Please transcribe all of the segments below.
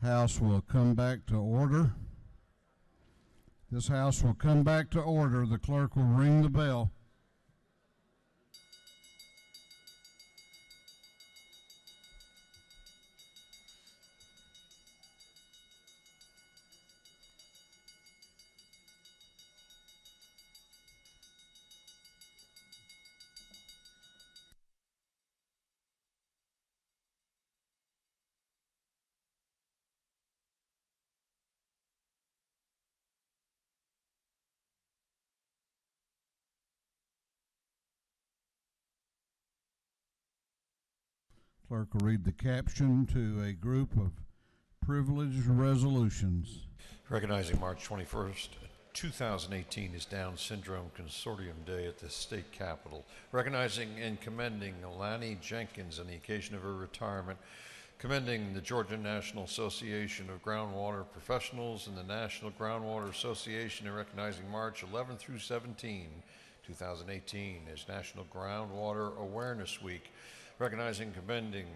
House will come back to order. This House will come back to order. The clerk will ring the bell. Clerk will read the caption to a group of privileged resolutions. Recognizing March 21st, 2018 is Down Syndrome Consortium Day at the state capitol. Recognizing and commending Alani Jenkins on the occasion of her retirement. Commending the Georgia National Association of Groundwater Professionals and the National Groundwater Association, and recognizing March 11 through 17, 2018 as National Groundwater Awareness Week. Recognizing and commending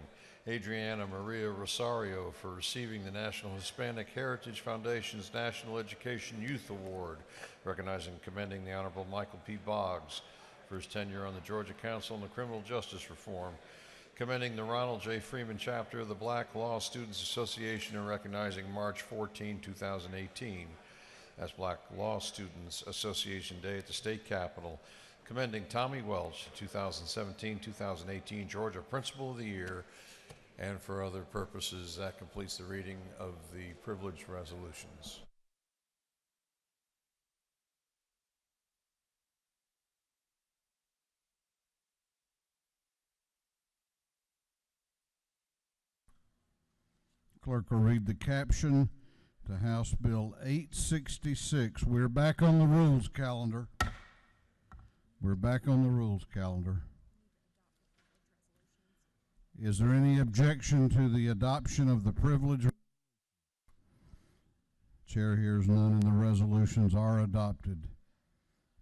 Adriana Maria Rosario for receiving the National Hispanic Heritage Foundation's National Education Youth Award. Recognizing and commending the Honorable Michael P. Boggs for his tenure on the Georgia Council on the Criminal Justice Reform. Commending the Ronald J. Freeman chapter of the Black Law Students Association, and recognizing March 14, 2018 as Black Law Students Association Day at the state capitol. Commending Tommy Welch, 2017-2018 Georgia Principal of the Year, and for other purposes. That completes the reading of the privileged resolutions. Clerk will read the caption to House Bill 866. We're back on the rules calendar. We're back on the rules calendar. Is there any objection to the adoption of the privilege? Chair hears none, and the resolutions are adopted.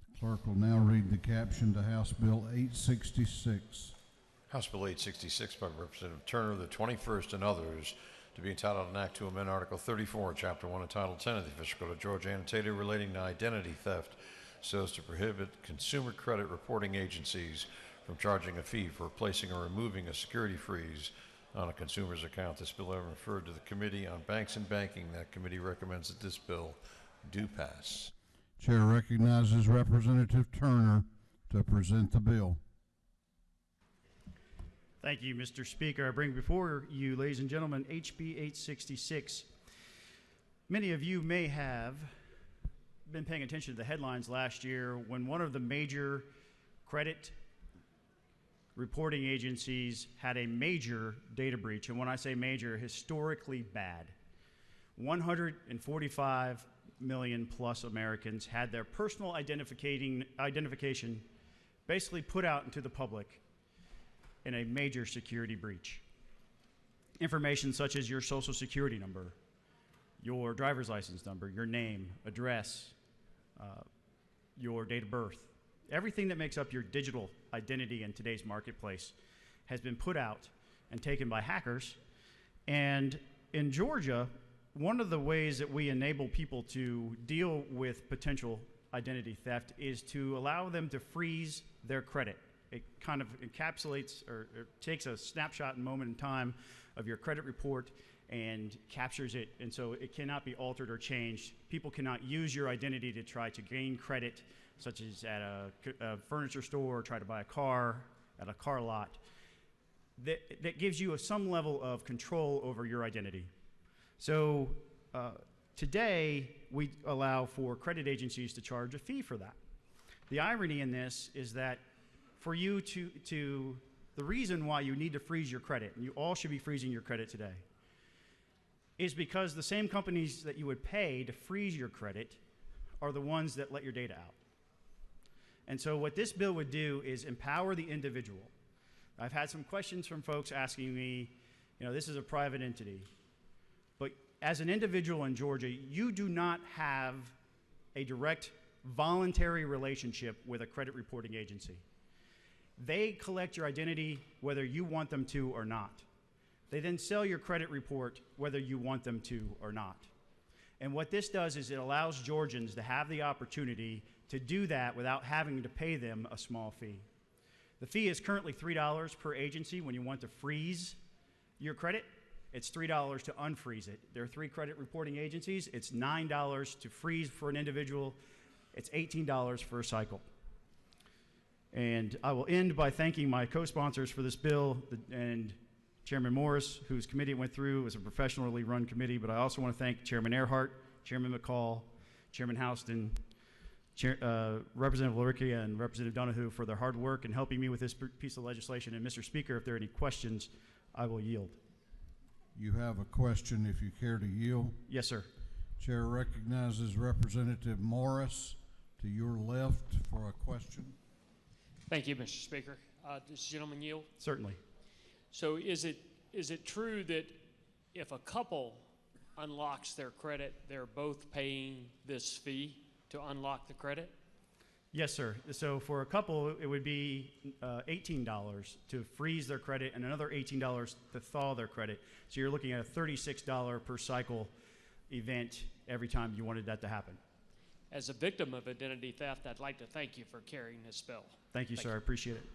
The clerk will now read the caption to House Bill 866. House Bill 866 by Representative Turner, the 21st, and others, to be entitled an act to amend Article 34, Chapter 1, Title 10 of the Official Code of Georgia, Annotated, relating to identity theft, so as to prohibit consumer credit reporting agencies from charging a fee for replacing or removing a security freeze on a consumer's account. This bill has been referred to the Committee on Banks and Banking. That committee recommends that this bill do pass. Chair recognizes Representative Turner to present the bill. Thank you, Mr. Speaker. I bring before you, ladies and gentlemen, HB 866. Many of you may have been paying attention to the headlines last year when one of the major credit reporting agencies had a major data breach. And when I say major, historically bad. 145 million plus Americans had their personal identification basically put out into the public in a major security breach. Information such as your social security number, your driver's license number, your name, address, your date of birth, everything that makes up your digital identity in today's marketplace has been put out and taken by hackers. And in Georgia, one of the ways that we enable people to deal with potential identity theft is to allow them to freeze their credit. It kind of encapsulates or takes a snapshot and moment in time of your credit report and captures it, and so it cannot be altered or changed. People cannot use your identity to try to gain credit, such as at a furniture store, or try to buy a car at a car lot. That gives you some level of control over your identity. So today, we allow for credit agencies to charge a fee for that. The irony in this is that for you the reason why you need to freeze your credit, and you all should be freezing your credit today, is because the same companies that you would pay to freeze your credit are the ones that let your data out. And so what this bill would do is empower the individual. I've had some questions from folks asking me, this is a private entity, but as an individual in Georgia, you do not have a direct voluntary relationship with a credit reporting agency. They collect your identity whether you want them to or not. They then sell your credit report whether you want them to or not. And what this does is it allows Georgians to have the opportunity to do that without having to pay them a small fee. The fee is currently $3 per agency when you want to freeze your credit. It's $3 to unfreeze it. There are 3 credit reporting agencies. It's $9 to freeze for an individual. It's $18 for a cycle. And I will end by thanking my co-sponsors for this bill and Chairman Morris, whose committee it went through. It was a professionally run committee, but I also want to thank Chairman Earhart, Chairman Mccall, Chairman Houston, Representative Lurica, and Representative Donahue for their hard work in helping me with this piece of legislation. And Mr. Speaker, if there are any questions, I will yield. You have a question if you care to yield. Yes, sir. Chair recognizes Representative Morris to your left for a question. Thank you, Mr. Speaker. Does the gentleman yield? Certainly. So is it true that if a couple unlocks their credit, they're both paying this fee to unlock the credit? Yes, sir. So for a couple, it would be $18 to freeze their credit and another $18 to thaw their credit. So you're looking at a $36 per cycle event every time you wanted that to happen. As a victim of identity theft, I'd like to thank you for carrying this bill. Thank you, sir. I appreciate it.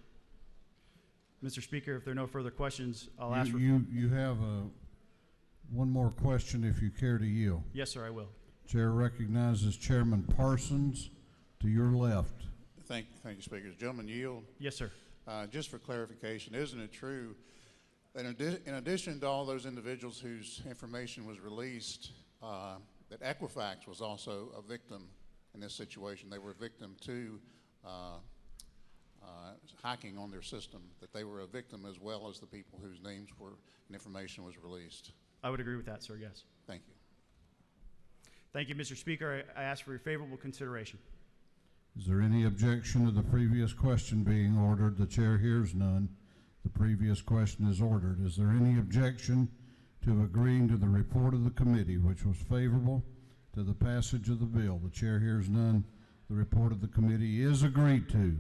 Mr. Speaker, if there are no further questions, I'll ask for... You have one more question if you care to yield. Yes, sir, I will. Chair recognizes Chairman Parsons to your left. Thank you, Speaker. Does the gentleman yield? Yes, sir. Just for clarification, isn't it true that in addition to all those individuals whose information was released, that Equifax was also a victim in this situation? They were a victim to hacking on their system, that they were a victim as well as the people whose names were and information was released. I would agree with that, sir, yes. Thank you. Thank you, Mr. Speaker. I ask for your favorable consideration. Is there any objection to the previous question being ordered? The chair hears none. The previous question is ordered. Is there any objection to agreeing to the report of the committee, which was favorable to the passage of the bill? The chair hears none. The report of the committee is agreed to.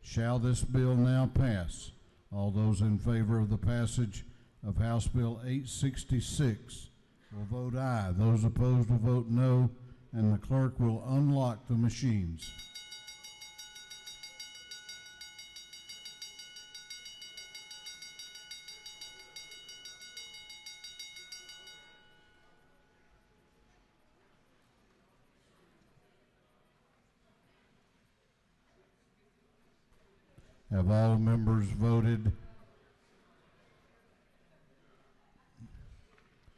Shall this bill now pass? All those in favor of the passage of House Bill 866 will vote aye. Those opposed will vote no, and the clerk will unlock the machines. Have all members voted?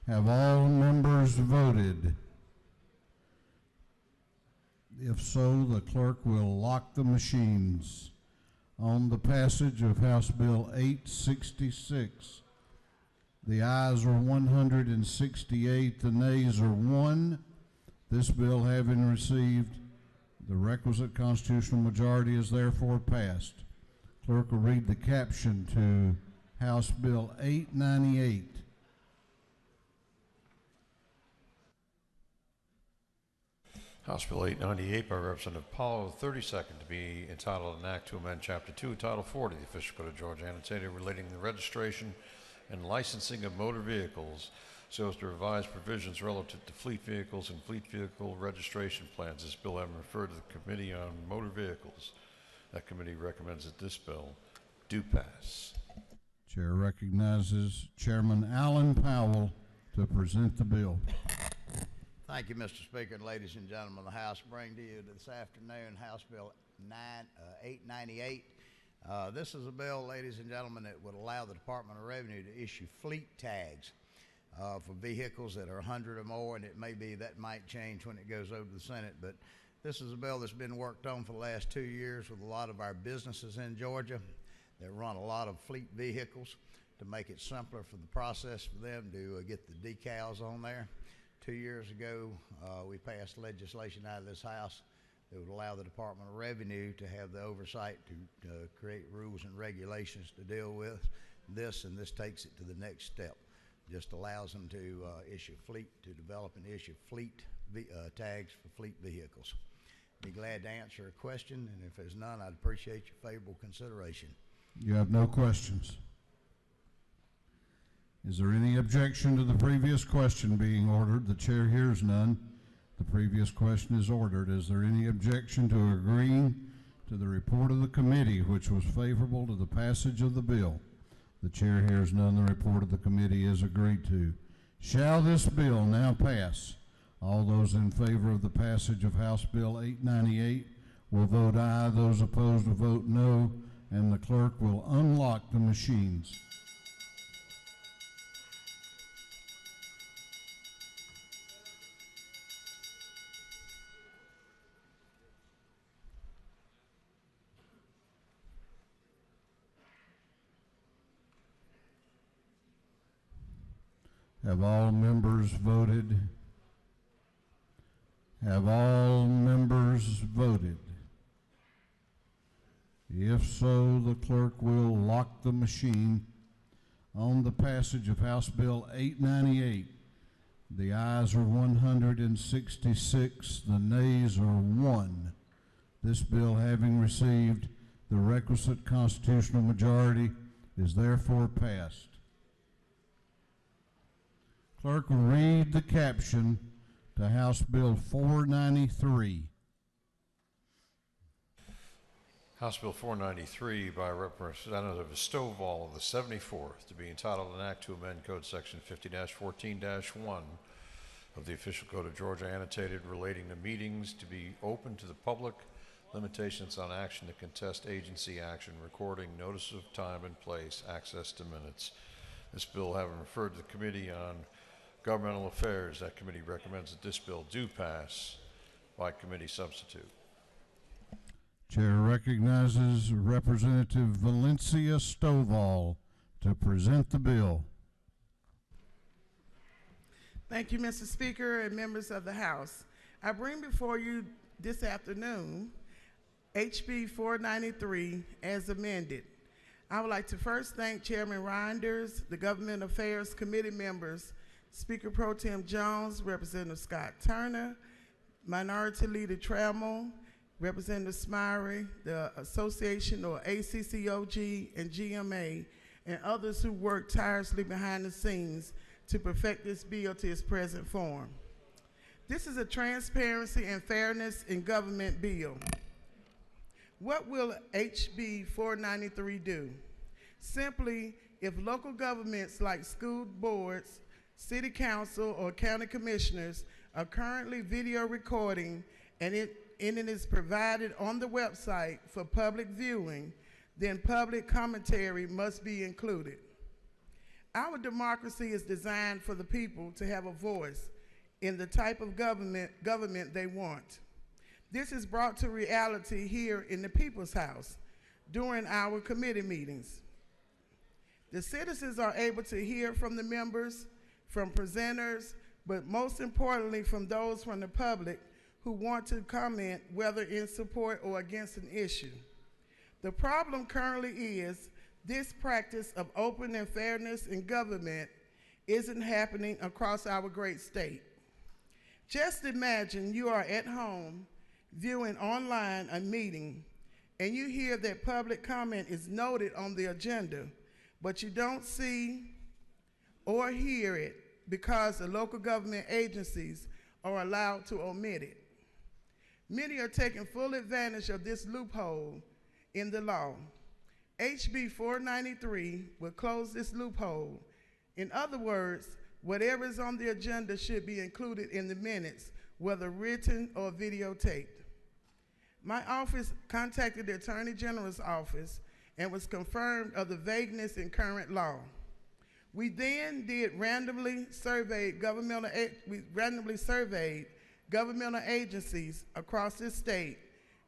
Have all members voted? If so, the clerk will lock the machines. On the passage of House Bill 866, the ayes are 168, the nays are 1. This bill having received the requisite constitutional majority is therefore passed. Clerk will read the caption to House Bill 898. House Bill 898 by Representative Powell, 32nd, to be entitled an act to amend Chapter 2, Title 40 of the Official Code of Georgia, Annotated, relating to the registration and licensing of motor vehicles so as to revise provisions relative to fleet vehicles and fleet vehicle registration plans. This bill having referred to the Committee on Motor Vehicles. That committee recommends that this bill do pass. Chair recognizes Chairman Alan Powell to present the bill. Thank you, Mr. Speaker, and ladies and gentlemen of the House. Bring to you this afternoon House Bill 898. This is a bill, ladies and gentlemen, that would allow the Department of Revenue to issue fleet tags for vehicles that are 100 or more, and it may be that might change when it goes over to the Senate, but this is a bill that's been worked on for the last 2 years with a lot of our businesses in Georgia that run a lot of fleet vehicles to make it simpler for the process for them to get the decals on there. 2 years ago, we passed legislation out of this House that would allow the Department of Revenue to have the oversight to create rules and regulations to deal with this, and this takes it to the next step. Just allows them to develop and issue fleet tags for fleet vehicles. Be glad to answer a question, and if there's none, I'd appreciate your favorable consideration. You have no questions. Is there any objection to the previous question being ordered? The chair hears none. The previous question is ordered. Is there any objection to agreeing to the report of the committee, which was favorable to the passage of the bill? The chair hears none. The report of the committee is agreed to. Shall this bill now pass? All those in favor of the passage of House Bill 898 will vote aye. Those opposed will vote no, and the clerk will unlock the machines. Have all members voted? Have all members voted? If so, the clerk will lock the machine on the passage of House Bill 898. The ayes are 166, the nays are 1. This bill, having received the requisite constitutional majority, is therefore passed. Clerk will read the caption to House Bill 493. House Bill 493 by Representative Stovall of the 74th, to be entitled an act to amend Code Section 50-14-1 of the Official Code of Georgia, Annotated, relating to meetings to be open to the public, limitations on action to contest agency action, recording, notice of time and place, access to minutes. This bill having referred to the Committee on Governmental Affairs, that committee recommends that this bill do pass by committee substitute. Chair recognizes Representative Valencia Stovall to present the bill. Thank you, Mr. Speaker and members of the House. I bring before you this afternoon HB 493 as amended. I would like to first thank Chairman Reinders, the Government Affairs Committee members, Speaker Pro Tem Jones, Representative Scott Turner, Minority Leader Trammell, Representative Smyrie, the Association or ACCOG and GMA, and others who worked tirelessly behind the scenes to perfect this bill to its present form. This is a transparency and fairness in government bill. What will HB 493 do? Simply, if local governments like school boards, city council, or county commissioners are currently video recording and it is provided on the website for public viewing, then public commentary must be included. Our democracy is designed for the people to have a voice in the type of government they want. This is brought to reality here in the People's House during our committee meetings. The citizens are able to hear from the members, from presenters, but most importantly from those from the public who want to comment whether in support or against an issue. The problem currently is this practice of open and fairness in government isn't happening across our great state. Just imagine you are at home viewing online a meeting and you hear that public comment is noted on the agenda, but you don't see or hear it because the local government agencies are allowed to omit it. Many are taking full advantage of this loophole in the law. HB 493 will close this loophole. In other words, whatever is on the agenda should be included in the minutes, whether written or videotaped. My office contacted the Attorney General's office and was confirmed of the vagueness in current law. We then randomly surveyed governmental agencies across this state,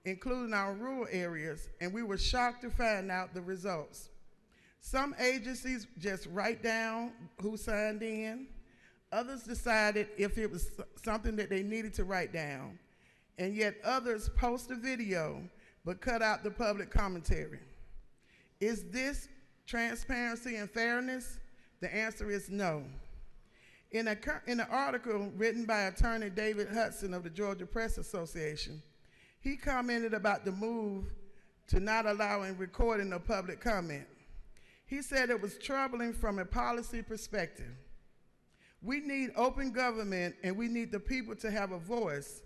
including our rural areas, and we were shocked to find out the results. Some agencies just write down who signed in. Others decided if it was something that they needed to write down. And yet others post a video but cut out the public commentary. Is this transparency and fairness? The answer is no. In an article written by attorney David Hudson of the Georgia Press Association, he commented about the move to not allowing recording of public comment. He said it was troubling from a policy perspective. We need open government and we need the people to have a voice.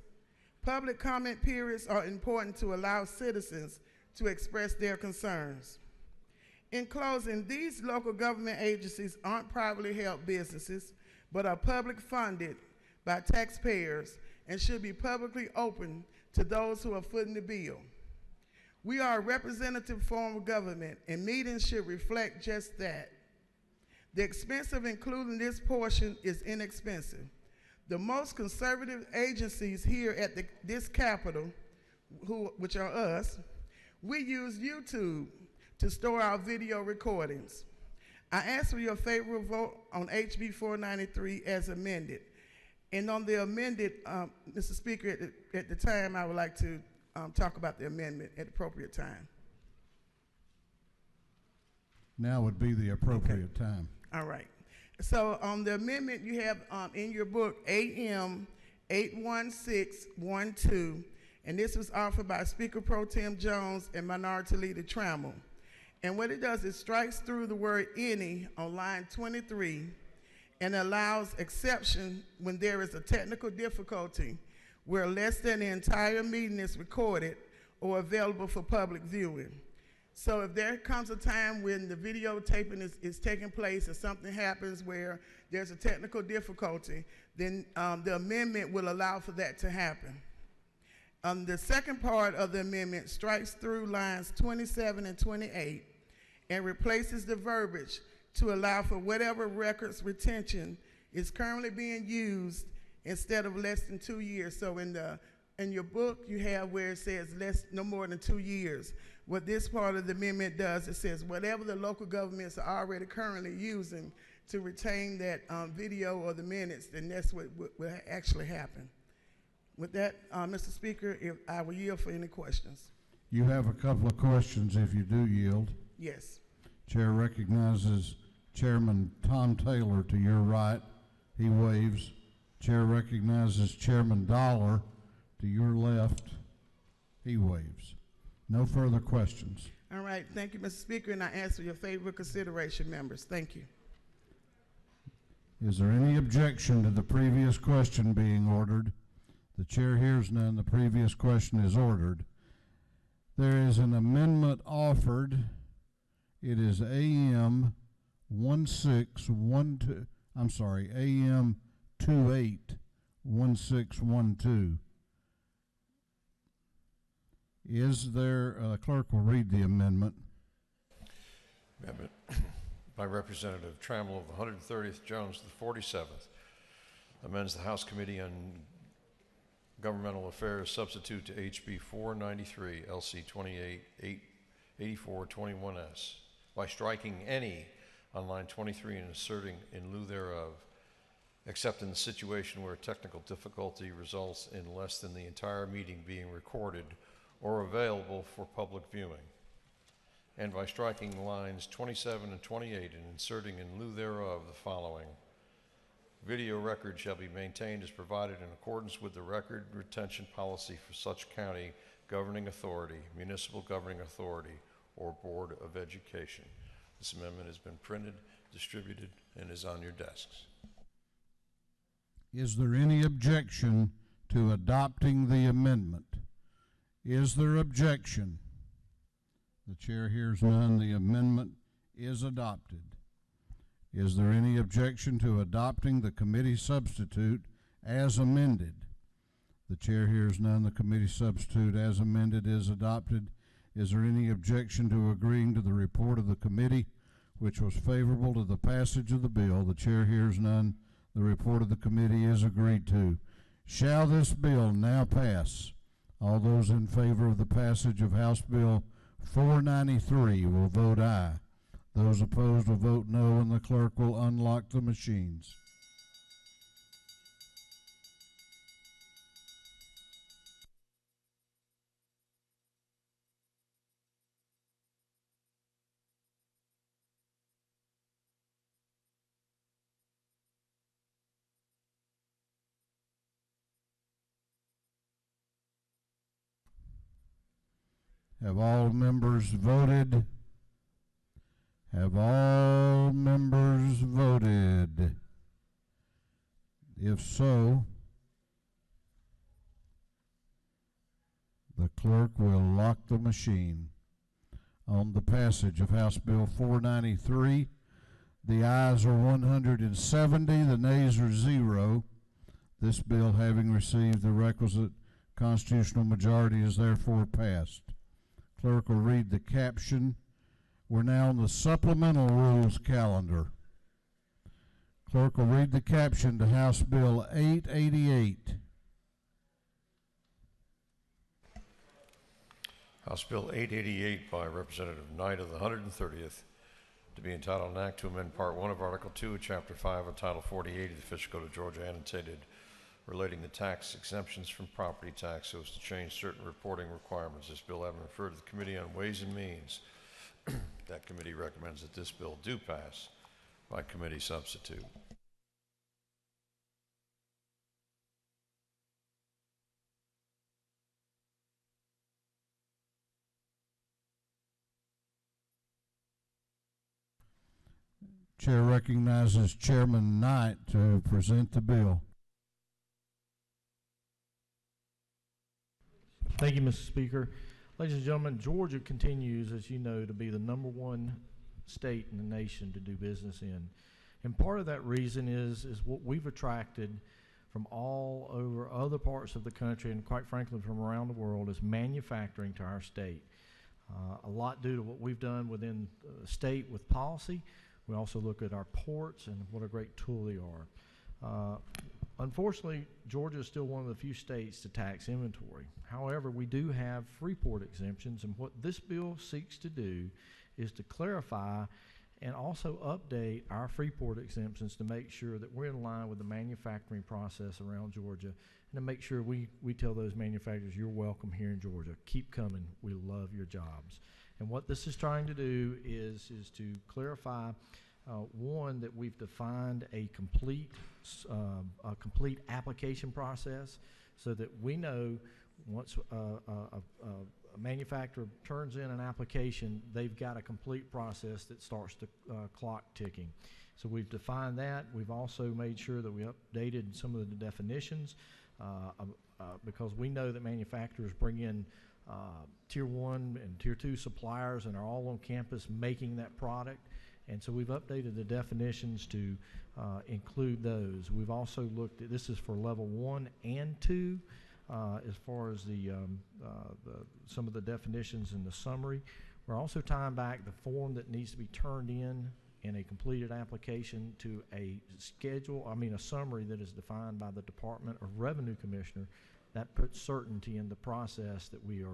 Public comment periods are important to allow citizens to express their concerns. In closing, these local government agencies aren't privately held businesses, but are public funded by taxpayers and should be publicly open to those who are footing the bill. We are a representative form of government, and meetings should reflect just that. The expense of including this portion is inexpensive. The most conservative agencies here at this Capitol, which are us, we use YouTube to store our video recordings. I ask for your favorable vote on HB 493 as amended. And on the amended, Mr. Speaker, at the time, I would like to talk about the amendment at the appropriate time. Now would be the appropriate time. All right. So on the amendment, you have in your book AM 81612, and this was offered by Speaker Pro Tem Jones and Minority Leader Trammell. And what it does is strikes through the word any on line 23 and allows exception when there is a technical difficulty where less than the entire meeting is recorded or available for public viewing. So if there comes a time when the videotaping is taking place and something happens where there's a technical difficulty, then the amendment will allow for that to happen. The second part of the amendment strikes through lines 27 and 28 and replaces the verbiage to allow for whatever records retention is currently being used instead of less than 2 years. So in your book, you have where it says no more than 2 years. What this part of the amendment does, it says whatever the local governments are already currently using to retain that video or the minutes, then that's what will actually happen. With that, Mr. Speaker, if I will yield for any questions. You have a couple of questions if you do yield. Yes. Chair recognizes Chairman Tom Taylor to your right. He waves. Chair recognizes Chairman Dollar to your left. He waves. No further questions. All right. Thank you, Mr. Speaker, and I ask for your favorable consideration, members. Thank you. Is there any objection to the previous question being ordered? The chair hears none. The previous question is ordered. There is an amendment offered. It is AM 1612. I'm sorry, AM 281612. Is there, clerk will read the amendment. Amendment by Representative Trammell of the 130th, Jones of the 47th, amends the House Committee on Governmental Affairs substitute to HB 493, LC 288421S, by striking any on line 23 and inserting in lieu thereof, except in the situation where technical difficulty results in less than the entire meeting being recorded or available for public viewing, and by striking lines 27 and 28 and inserting in lieu thereof the following: video record shall be maintained as provided in accordance with the record retention policy for such county governing authority, municipal governing authority, or Board of Education. This amendment has been printed, distributed, and is on your desks. Is there any objection to adopting the amendment? Is there objection? The chair hears none. The amendment is adopted. Is there any objection to adopting the committee substitute as amended? The chair hears none. The committee substitute as amended is adopted. Is there any objection to agreeing to the report of the committee, which was favorable to the passage of the bill? The chair hears none. The report of the committee is agreed to. Shall this bill now pass? All those in favor of the passage of House Bill 493 will vote aye. Those opposed will vote no, and the clerk will unlock the machines. Have all members voted? Have all members voted? If so, the clerk will lock the machine. On the passage of House Bill 493, the ayes are 170, the nays are 0. This bill, having received the requisite constitutional majority, is therefore passed. Clerk will read the caption. We're now on the supplemental rules calendar. Clerk will read the caption to House Bill 888. House Bill 888 by Representative Knight of the 130th, to be entitled an act to amend Part 1 of Article 2 of Chapter 5 of Title 48 of the Official Code of Georgia, Annotated, relating to tax exemptions from property tax so as to change certain reporting requirements. This bill having referred to the Committee on Ways and Means, that committee recommends that this bill do pass by committee substitute. Chair recognizes Chairman Knight to present the bill. Thank you, Mr. Speaker. Ladies and gentlemen, Georgia continues, as you know, to be the #1 state in the nation to do business in. And part of that reason is what we've attracted from all over other parts of the country and quite frankly from around the world is manufacturing to our state. A lot due to what we've done within the state with policy. We also look at our ports and what a great tool they are. Unfortunately, Georgia is still one of the few states to tax inventory. However, we do have Freeport exemptions, and what this bill seeks to do is to clarify and also update our Freeport exemptions to make sure that we're in line with the manufacturing process around Georgia and to make sure we tell those manufacturers, you're welcome here in Georgia. Keep coming. We love your jobs. And what this is trying to do is to clarify, one, that we've defined a complete application process so that we know once a manufacturer turns in an application, they've got a complete process that starts the clock ticking. So we've defined that. We've also made sure that we updated some of the definitions because we know that manufacturers bring in Tier 1 and Tier 2 suppliers and are all on campus making that product. And so we've updated the definitions to include those. We've also looked at, this is for level 1 and 2, as far as some of the definitions in the summary. We're also tying back the form that needs to be turned in a completed application to a summary that is defined by the Department of Revenue Commissioner. That puts certainty in the process that we've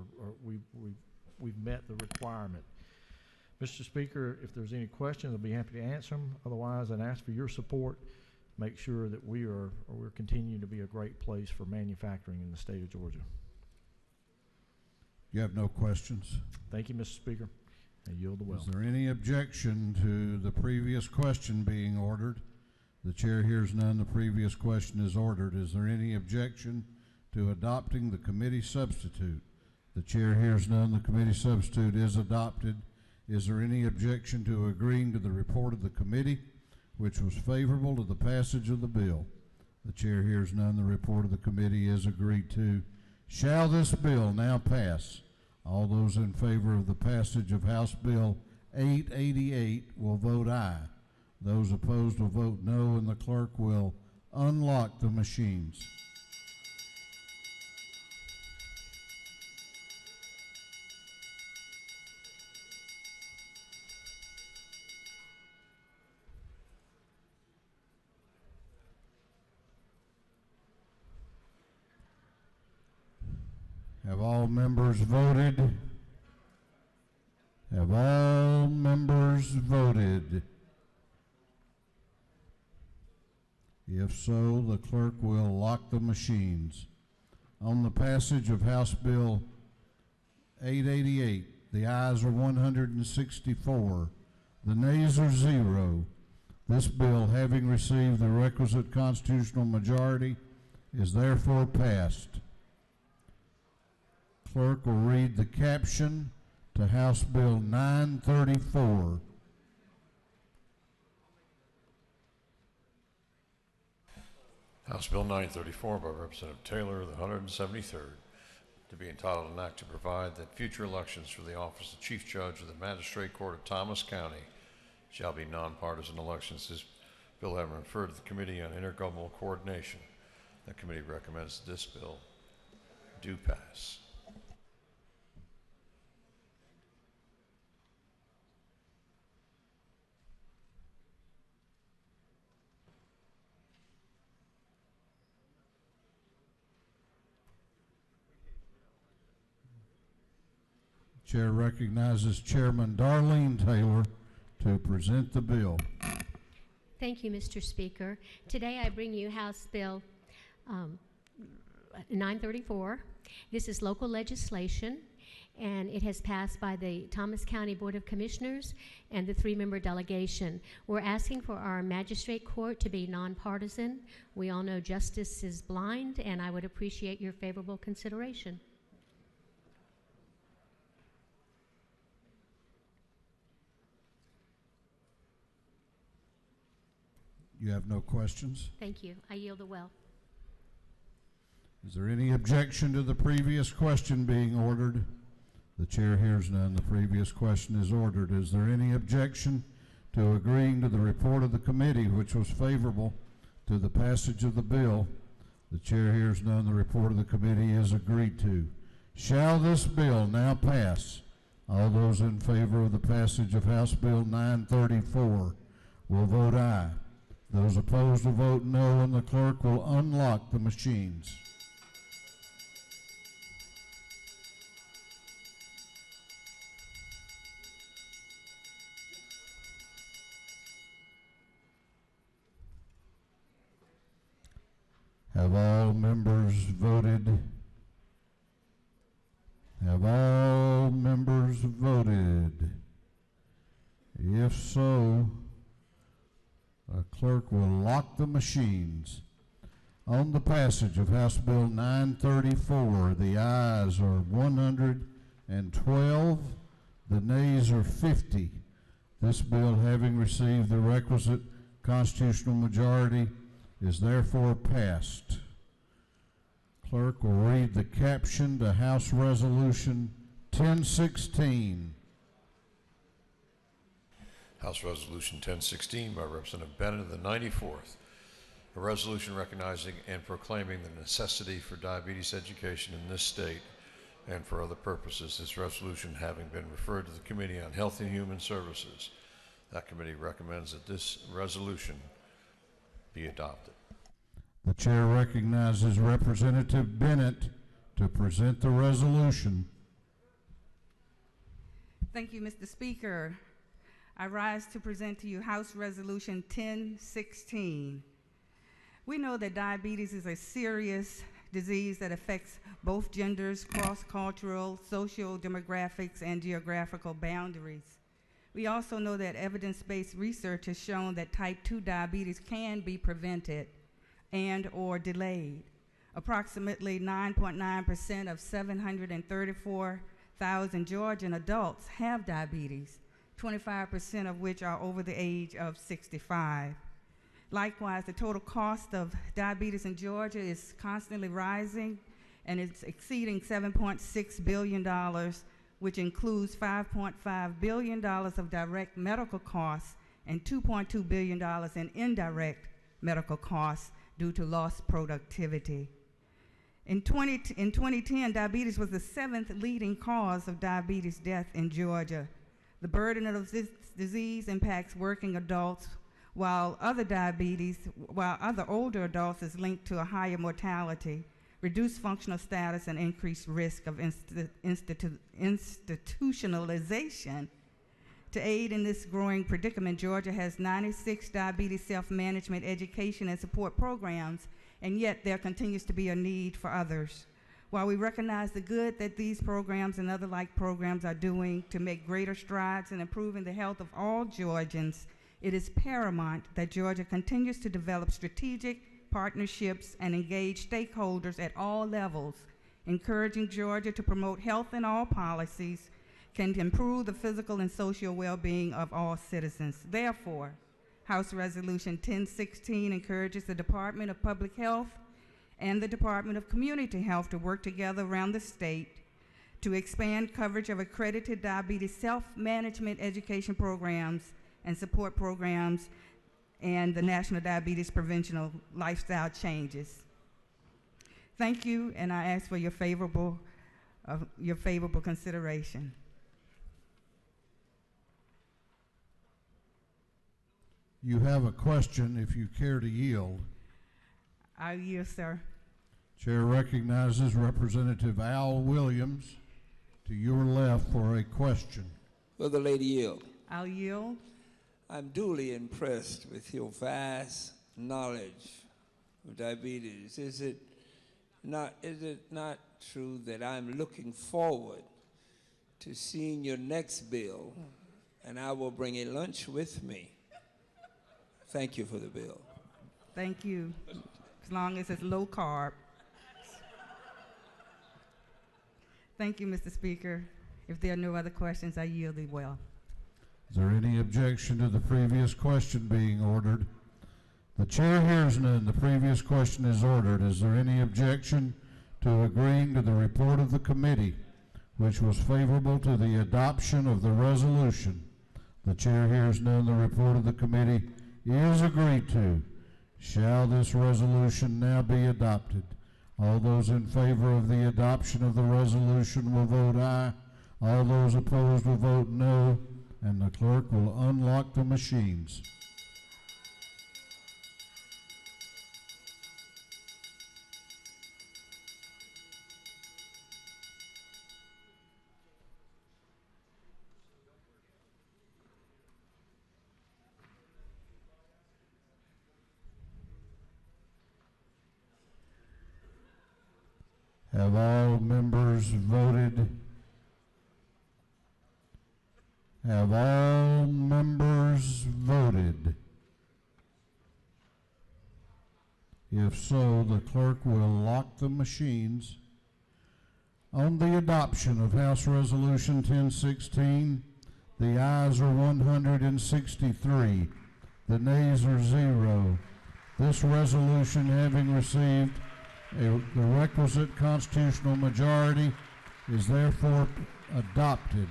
met the requirement. Mr. Speaker, if there's any questions, I'll be happy to answer them. Otherwise, I'd ask for your support. Make sure that we're continuing to be a great place for manufacturing in the state of Georgia. You have no questions? Thank you, Mr. Speaker. I yield the will. Is there any objection to the previous question being ordered? The chair hears none. The previous question is ordered. Is there any objection to adopting the committee substitute? The chair hears none. The committee substitute is adopted. Is there any objection to agreeing to the report of the committee, which was favorable to the passage of the bill? The chair hears none. The report of the committee is agreed to. Shall this bill now pass? All those in favor of the passage of House Bill 888 will vote aye. Those opposed will vote no, and the clerk will unlock the machines. Have all members voted? Have all members voted? If so, the clerk will lock the machines. On the passage of House Bill 888, the ayes are 164, the nays are 0. This bill, having received the requisite constitutional majority, is therefore passed. Clerk will read the caption to House Bill 934. House Bill 934 by Representative Taylor, the 173rd, to be entitled an act to provide that future elections for the office of Chief Judge of the Magistrate Court of Thomas County shall be nonpartisan elections. This bill having been referred to the Committee on Intergovernmental Coordination. The committee recommends this bill do pass. Chair recognizes Chairman Darlene Taylor to present the bill. Thank you, Mr. Speaker. Today I bring you House Bill 934. This is local legislation, and it has passed by the Thomas County Board of Commissioners and the 3-member delegation. We're asking for our magistrate court to be nonpartisan. We all know justice is blind, and I would appreciate your favorable consideration. You have no questions? Thank you. I yield the well. Is there any objection to the previous question being ordered? The chair hears none. The previous question is ordered. Is there any objection to agreeing to the report of the committee, which was favorable to the passage of the bill? The chair hears none. The report of the committee is agreed to. Shall this bill now pass? All those in favor of the passage of House Bill 934 will vote aye. Those opposed will vote no, and the clerk will unlock the machines. Have all members voted? Have all members voted? If so, the clerk will lock the machines. On the passage of House Bill 934, the ayes are 112, the nays are 50. This bill, having received the requisite constitutional majority, is therefore passed. Clerk will read the caption to House Resolution 1016. House Resolution 1016 by Representative Bennett of the 94th. A resolution recognizing and proclaiming the necessity for diabetes education in this state and for other purposes. This resolution having been referred to the Committee on Health and Human Services. That committee recommends that this resolution be adopted. The chair recognizes Representative Bennett to present the resolution. Thank you, Mr. Speaker. I rise to present to you House Resolution 1016. We know that diabetes is a serious disease that affects both genders, cross-cultural, social, demographics, and geographical boundaries. We also know that evidence-based research has shown that type 2 diabetes can be prevented and or delayed. Approximately 9.9% of 734,000 Georgian adults have diabetes, 25% of which are over the age of 65. Likewise, the total cost of diabetes in Georgia is constantly rising, and it's exceeding $7.6 billion, which includes $5.5 billion of direct medical costs and $2.2 billion in indirect medical costs due to lost productivity. In 2010, diabetes was the 7th leading cause of diabetes death in Georgia. The burden of this disease impacts working adults, while other older adults is linked to a higher mortality, reduced functional status, and increased risk of institutionalization. To aid in this growing predicament, Georgia has 96 diabetes self-management education and support programs, and yet there continues to be a need for others. While we recognize the good that these programs and other like programs are doing to make greater strides in improving the health of all Georgians, it is paramount that Georgia continues to develop strategic partnerships and engage stakeholders at all levels. Encouraging Georgia to promote health in all policies can improve the physical and social well-being of all citizens. Therefore, House Resolution 1016 encourages the Department of Public Health and the Department of Community Health to work together around the state to expand coverage of accredited diabetes self-management education programs and support programs and the National Diabetes Prevention Lifestyle Changes. Thank you, and I ask for your favorable consideration. You have a question if you care to yield. I yield, sir. Chair recognizes Representative Al Williams to your left for a question. Will the lady yield? I'll yield. I'm duly impressed with your vast knowledge of diabetes. Is it not true that I'm looking forward to seeing your next bill, and I will bring a lunch with me? Thank you for the bill. Thank you. As long as it's low carb. Thank you, Mr. Speaker. If there are no other questions, I yield as well. Is there any objection to the previous question being ordered? The chair hears none. The previous question is ordered. Is there any objection to agreeing to the report of the committee, which was favorable to the adoption of the resolution? The chair hears none. The report of the committee is agreed to. Shall this resolution now be adopted? All those in favor of the adoption of the resolution will vote aye. All those opposed will vote no, and the clerk will unlock the machines. Have all members voted? Have all members voted? If so, the clerk will lock the machines. On the adoption of House Resolution 1016, the ayes are 163, the nays are 0. This resolution, having received the requisite constitutional majority, is therefore adopted.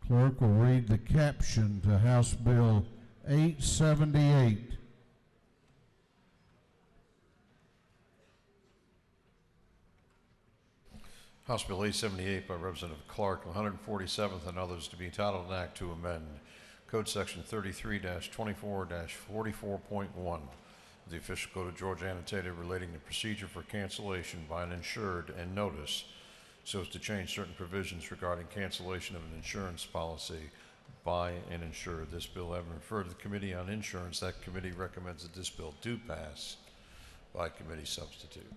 Clerk will read the caption to House Bill 878. House Bill 878 by Representative Clark, 147th and others, to be entitled an act to amend Code Section 33-24-44.1 of the Official Code of Georgia Annotated relating to procedure for cancellation by an insured and notice so as to change certain provisions regarding cancellation of an insurance policy by an insured. This bill having referred to the Committee on Insurance, that committee recommends that this bill do pass by committee substitute.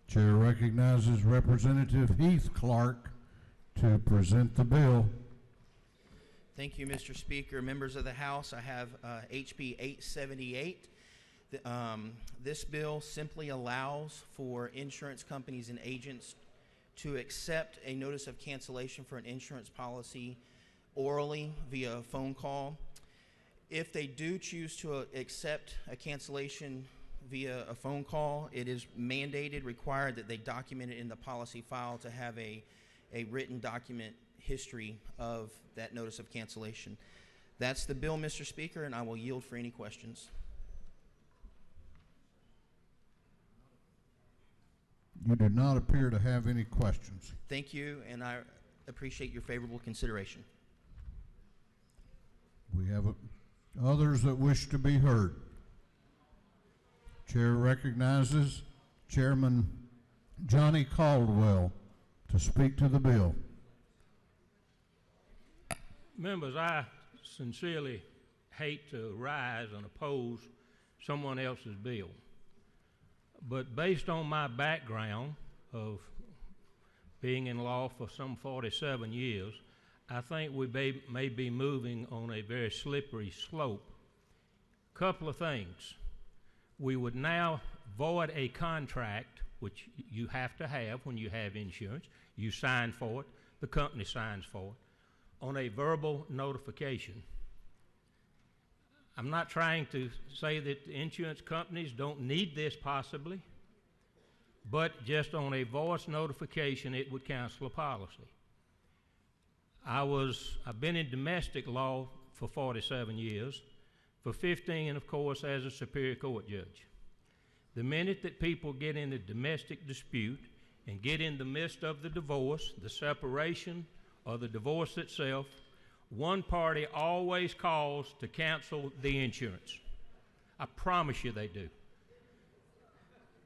Chair recognizes Representative Heath Clark to present the bill. Thank you, Mr. Speaker. Members of the House, I have HB 878. This bill simply allows for insurance companies and agents to accept a notice of cancellation for an insurance policy orally via a phone call. If they do choose to accept a cancellation via a phone call, it is mandated, required that they document it in the policy file to have a written document history of that notice of cancellation. That's the bill, Mr. Speaker, and I will yield for any questions. You do not appear to have any questions. Thank you, and I appreciate your favorable consideration. We have others that wish to be heard. Chair recognizes Chairman Johnny Caldwell to speak to the bill. Members, I sincerely hate to rise and oppose someone else's bill. But based on my background of being in law for some 47 years, I think we may be moving on a very slippery slope. Couple of things. We would now void a contract, which you have to have when you have insurance. You sign for it. the company signs for it, on a verbal notification. I'm not trying to say that the insurance companies don't need this possibly, but just on a voice notification, it would cancel a policy. I've been in domestic law for 47 years, for 15, of course, as a Superior Court judge. The minute that people get in a domestic dispute and get in the midst of the divorce, the separation, or the divorce itself, one party always calls to cancel the insurance. I promise you they do.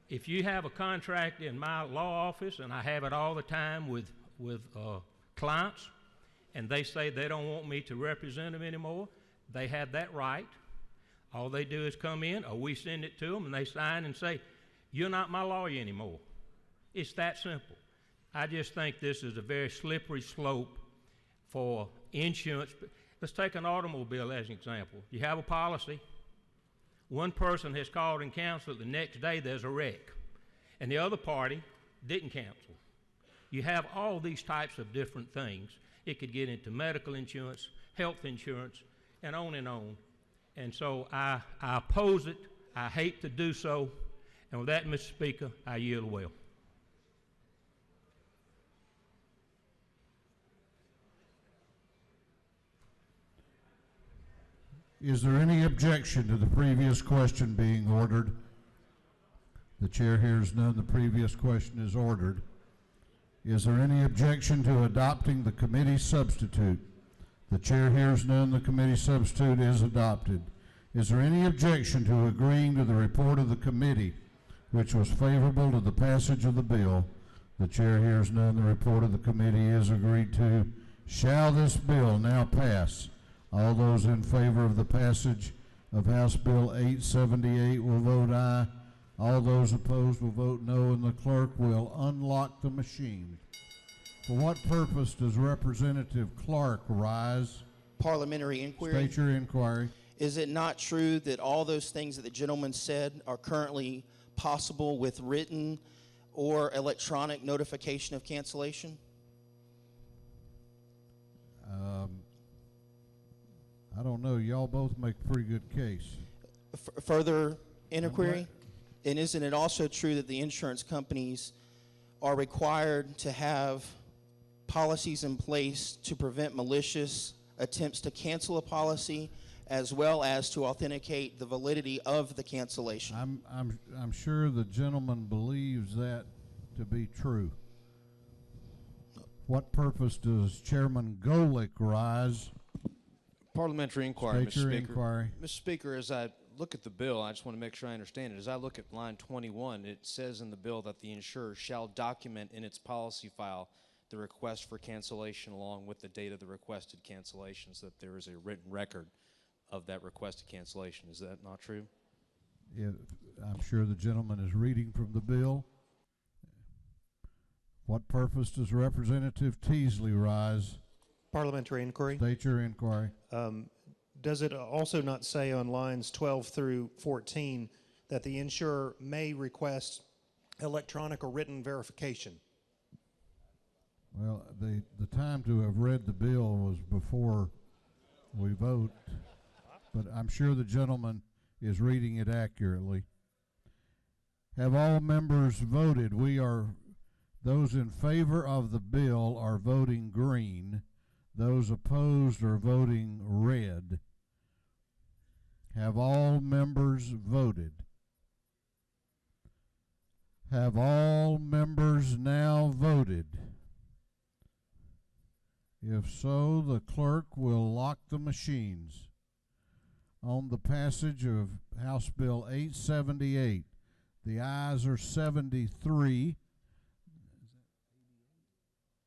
If you have a contract in my law office, and I have it all the time with clients, and they say they don't want me to represent them anymore, they have that right. All they do is come in, or we send it to them, and they sign and say, "You're not my lawyer anymore." It's that simple. I just think this is a very slippery slope for insurance. Let's take an automobile as an example. You have a policy. One person has called and canceled. The next day there's a wreck, and the other party didn't cancel. You have all these types of different things. It could get into medical insurance, health insurance, and on and on. And so I oppose it. I hate to do so. And with that, Mr. Speaker, I yield the will. Is there any objection to the previous question being ordered? The chair hears none. The previous question is ordered. Is there any objection to adopting the committee substitute? The chair hears none. The committee substitute is adopted. Is there any objection to agreeing to the report of the committee, which was favorable to the passage of the bill? The chair hears none. The report of the committee is agreed to. Shall this bill now pass? All those in favor of the passage of House Bill 878 will vote aye. All those opposed will vote no, and the clerk will unlock the machine. For what purpose does Representative Clark rise? Parliamentary inquiry. State your inquiry. Is it not true that all those things that the gentleman said are currently possible with written or electronic notification of cancellation? I don't know. Y'all both make a pretty good case. Further inquiry? And isn't it also true that the insurance companies are required to have policies in place to prevent malicious attempts to cancel a policy, as well as to authenticate the validity of the cancellation? I'm sure the gentleman believes that to be true. What purpose does Chairman Golick rise? Parliamentary inquiry, State Mr. your Speaker. inquiry. Mr. Speaker, as I look at the bill, I just want to make sure I understand it. As I look at line 21, it says in the bill that the insurer shall document in its policy file the request for cancellation along with the date of the requested cancellation, so that there is a written record of that requested cancellation. Is that not true? Yeah, I'm sure the gentleman is reading from the bill. What purpose does Representative Teasley rise? Parliamentary inquiry. State your inquiry. Does it also not say on lines 12 through 14 that the insurer may request electronic or written verification? Well, the time to have read the bill was before we vote, but I'm sure the gentleman is reading it accurately. Have all members voted? Those in favor of the bill are voting green. Those opposed are voting red. Have all members voted? Have all members now voted? If so, the clerk will lock the machines. On the passage of House Bill 878, the ayes are 73.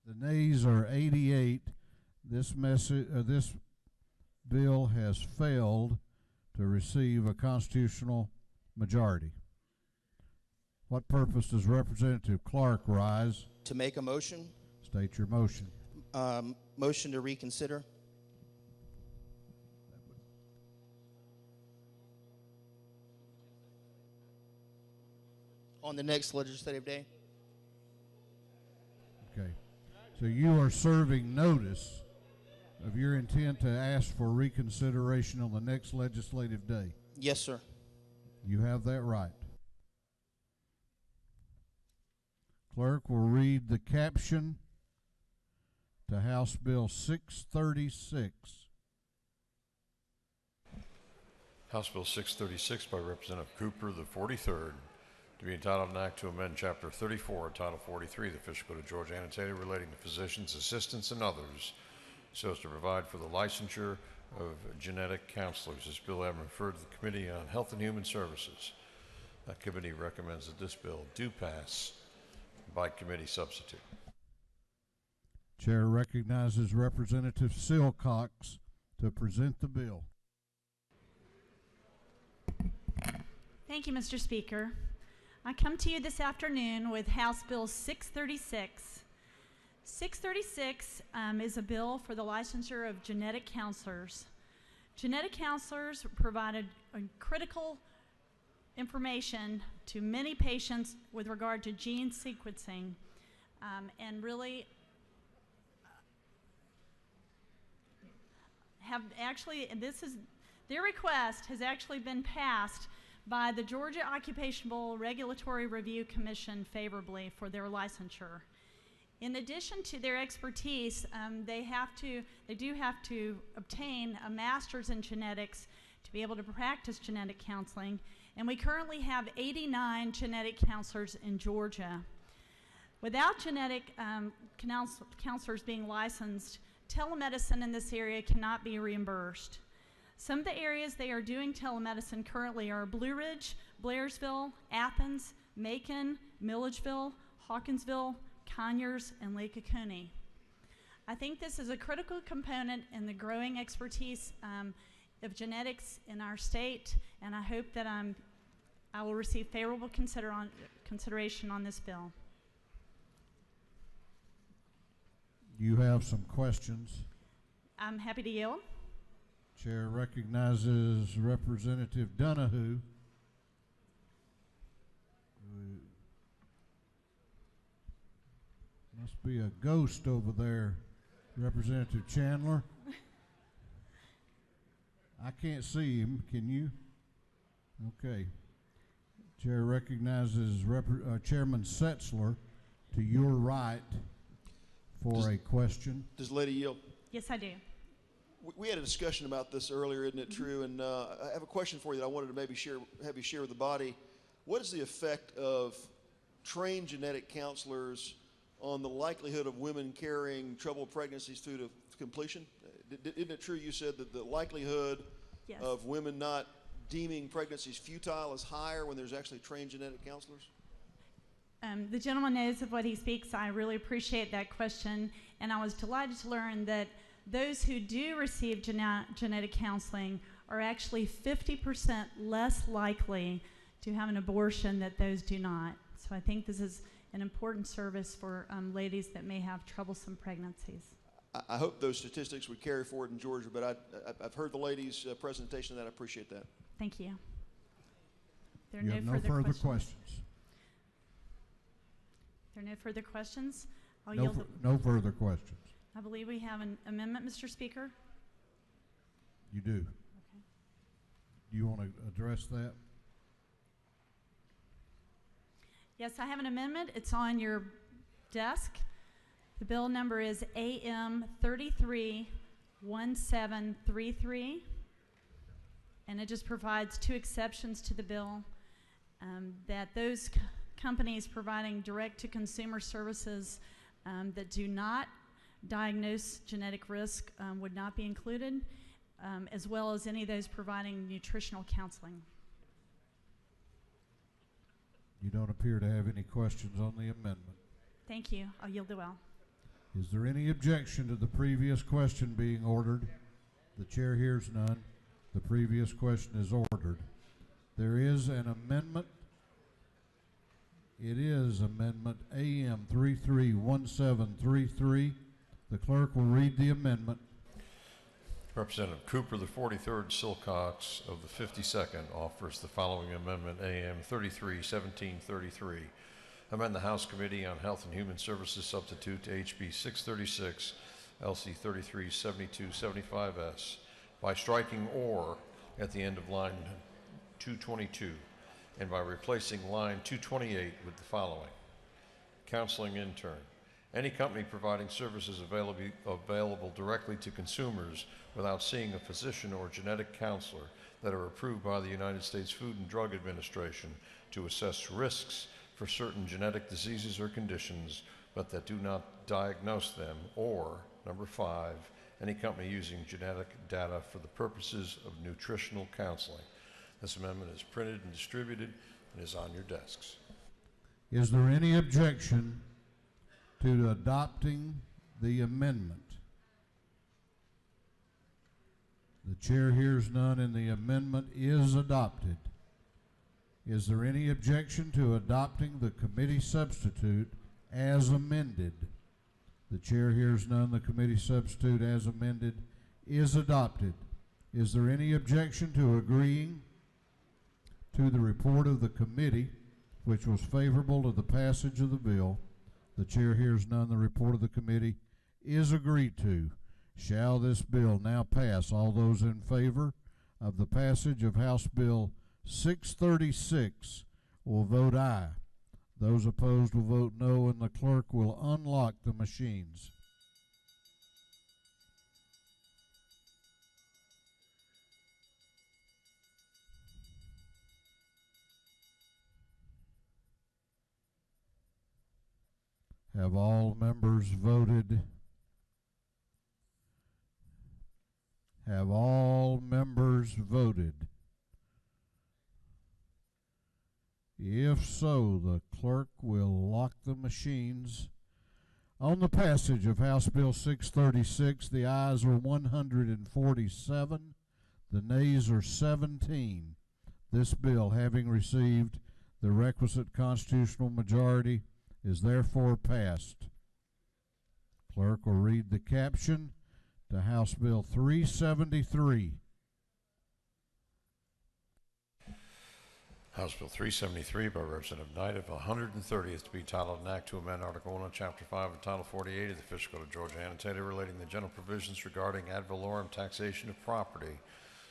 The nays are 88. This bill has failed to receive a constitutional majority. What purpose does Representative Clark rise? To make a motion? State your motion. Motion to reconsider. On the next legislative day. Okay. So you are serving notice of your intent to ask for reconsideration on the next legislative day. Yes, sir. You have that right. Clerk will read the caption to House Bill 636. House Bill 636 by Representative Cooper, the 43rd, to be entitled an act to amend Chapter 34, Title 43 of the Official Code of Georgia Annotated relating to physicians, assistants, and others, so as to provide for the licensure of genetic counselors. This bill having referred to the Committee on Health and Human Services. That committee recommends that this bill do pass by committee substitute. Chair recognizes Representative Silcox to present the bill. Thank you, Mr. Speaker. I come to you this afternoon with House Bill 636. 636 is a bill for the licensure of genetic counselors. Genetic counselors provided critical information to many patients with regard to gene sequencing, and really have actually, their request has actually been passed by the Georgia Occupational Regulatory Review Commission favorably for their licensure. In addition to their expertise, they do have to obtain a master's in genetics to be able to practice genetic counseling, and we currently have 89 genetic counselors in Georgia. Without genetic counselors being licensed, telemedicine in this area cannot be reimbursed. Some of the areas they are doing telemedicine currently are Blue Ridge, Blairsville, Athens, Macon, Milledgeville, Hawkinsville, Conyers, and Lake Oconee. I think this is a critical component in the growing expertise of genetics in our state, and I hope that I will receive favorable consideration on this bill. You have some questions. I'm happy to yield. Chair recognizes Representative Donahue. Must be a ghost over there, Representative Chandler. I can't see him. Can you? Okay. Chair recognizes Chairman Setzler to your right for a question. Does the lady yield? Yes, I do. We had a discussion about this earlier, isn't it true? And I have a question for you that I wanted to maybe have you share with the body. What is the effect of trained genetic counselors on the likelihood of women carrying troubled pregnancies through to completion? Isn't it true you said that the likelihood Yes. of women not deeming pregnancies futile is higher when there's actually trained genetic counselors? The gentleman knows of what he speaks. I really appreciate that question, and I was delighted to learn that those who do receive genetic counseling are actually 50% less likely to have an abortion than those do not. So I think this is an important service for ladies that may have troublesome pregnancies. I hope those statistics would carry forward in Georgia, but I've heard the lady's presentation of that. I appreciate that. Thank you. There are You have no further questions. There are no further questions. No further questions. I believe we have an amendment, Mr. Speaker. You do. Okay. Do you want to address that? Yes, I have an amendment. It's on your desk. The bill number is AM 331733, and it just provides two exceptions to the bill, that those companies providing direct-to-consumer services that do not diagnose genetic risk would not be included, as well as any of those providing nutritional counseling. You don't appear to have any questions on the amendment. Thank you. I'll yield the well. Is there any objection to the previous question being ordered? The chair hears none. The previous question is ordered. There is an amendment. It is Amendment AM 331733. The clerk will read the amendment. Representative Cooper, the 43rd, Silcox of the 52nd, offers the following amendment, AM 331733. Amend the House Committee on Health and Human Services substitute to HB 636, LC 337275S by striking "or" at the end of line 222 and by replacing line 228 with the following. Counseling intern. Any company providing services available directly to consumers without seeing a physician or genetic counselor that are approved by the United States Food and Drug Administration to assess risks for certain genetic diseases or conditions, but that do not diagnose them, or, number 5, any company using genetic data for the purposes of nutritional counseling. This amendment is printed and distributed and is on your desks. Is there any objection to adopting the amendment? The chair hears none, and the amendment is adopted. Is there any objection to adopting the committee substitute as amended? The chair hears none. The committee substitute as amended is adopted. Is there any objection to agreeing to the report of the committee, which was favorable to the passage of the bill? The chair hears none. The report of the committee is agreed to. Shall this bill now pass? All those in favor of the passage of House Bill 636 will vote aye. Those opposed will vote no, and the clerk will unlock the machines. Have all members voted? Have all members voted? If so, the clerk will lock the machines. On the passage of House Bill 636, the ayes are 147, the nays are 17. This bill, having received the requisite constitutional majority, is therefore passed. Clerk will read the caption to House Bill 373. House Bill 373 by Representative Knight of 130th to be titled an act to amend Article 1 of Chapter 5 of Title 48 of the Official Code of Georgia Annotated relating the general provisions regarding ad valorem taxation of property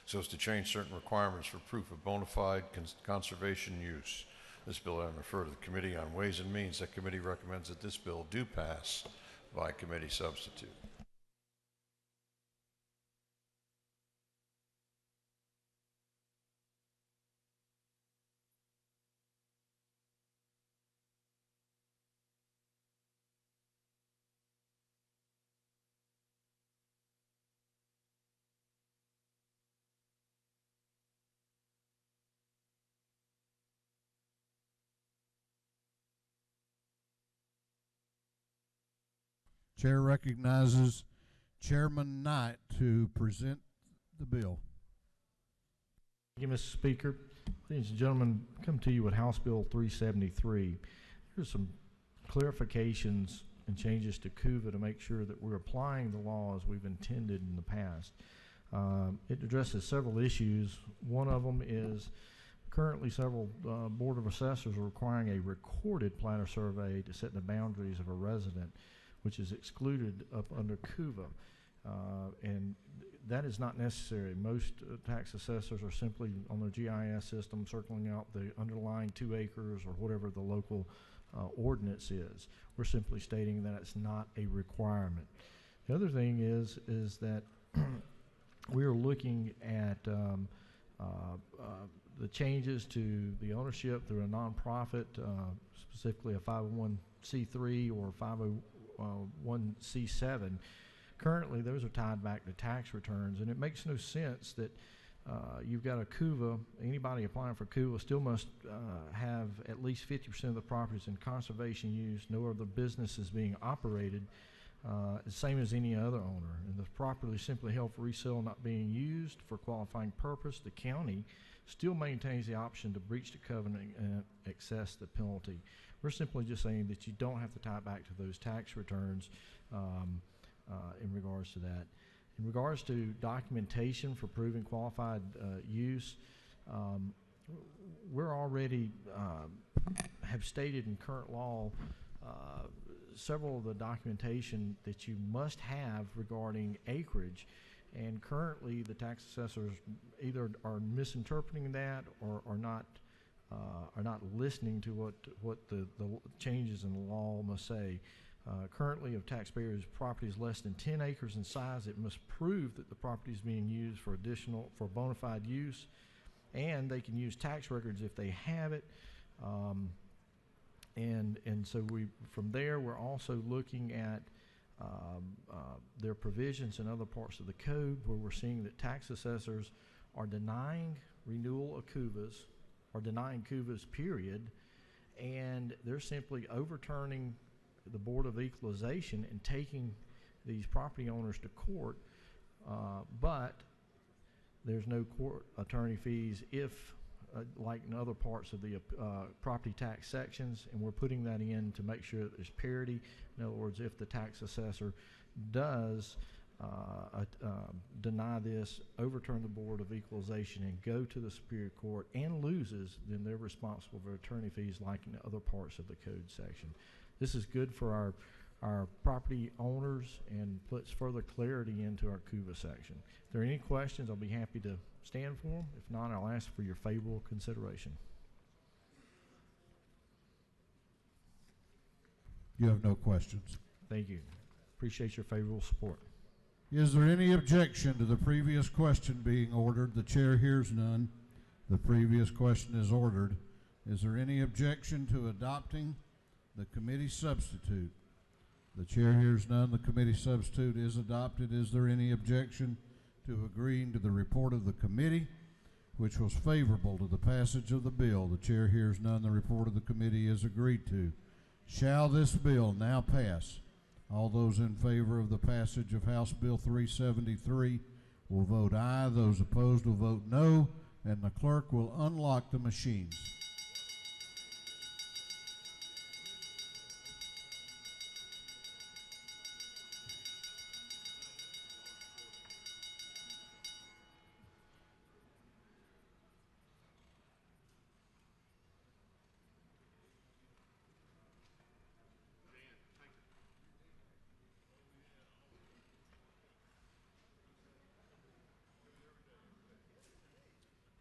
so as to change certain requirements for proof of bona fide conservation use. This bill I refer to the Committee on Ways and Means. That committee recommends that this bill do pass by committee substitute. Chair recognizes Chairman Knight to present the bill. Thank you, Mr. Speaker. Ladies and gentlemen, come to you with House Bill 373. Here's some clarifications and changes to CUVA to make sure that we're applying the laws we've intended in the past. It addresses several issues. One of them is currently several Board of Assessors are requiring a recorded platter survey to set the boundaries of a resident, which is excluded up under CUVA. And that is not necessary. Most tax assessors are simply on their GIS system circling out the underlying 2 acres or whatever the local ordinance is. We're simply stating that it's not a requirement. The other thing is that we are looking at the changes to the ownership through a nonprofit, specifically a 501c3 or 501c7. Currently, those are tied back to tax returns, and it makes no sense that you've got a CUVA. Anybody applying for CUVA still must have at least 50% of the properties in conservation use, no other businesses being operated, the same as any other owner. And the property is simply held for resale, not being used for qualifying purpose. The county still maintains the option to breach the covenant and access the penalty. We're simply just saying that you don't have to tie it back to those tax returns in regards to that. In regards to documentation for proving qualified use, we're already have stated in current law several of the documentation that you must have regarding acreage, and currently the tax assessors either are misinterpreting that or are not listening to what the changes in the law must say. Currently, if taxpayers' property is less than 10 acres in size, it must prove that the property is being used for bona fide use, and they can use tax records if they have it. And so from there, we're also looking at their provisions in other parts of the code where we're seeing that tax assessors are denying renewal of CUVAs or denying CUVAs, period, and they're simply overturning the Board of Equalization and taking these property owners to court, but there's no court attorney fees if like in other parts of the property tax sections, and we're putting that in to make sure that there's parity. In other words, if the tax assessor does deny this, overturn the Board of Equalization and go to the Superior Court and loses, then they're responsible for attorney fees like in other parts of the code section. This is good for our property owners and puts further clarity into our CUVA section. If there are any questions, I'll be happy to stand for them. If not, I'll ask for your favorable consideration. You have no questions. Thank you. Appreciate your favorable support. Is there any objection to the previous question being ordered? The chair hears none. The previous question is ordered. Is there any objection to adopting the committee substitute? The chair hears none. The committee substitute is adopted. Is there any objection to agreeing to the report of the committee, which was favorable to the passage of the bill? The chair hears none. The report of the committee is agreed to. Shall this bill now pass? All those in favor of the passage of House Bill 373 will vote aye. Those opposed will vote no, and the clerk will unlock the machines.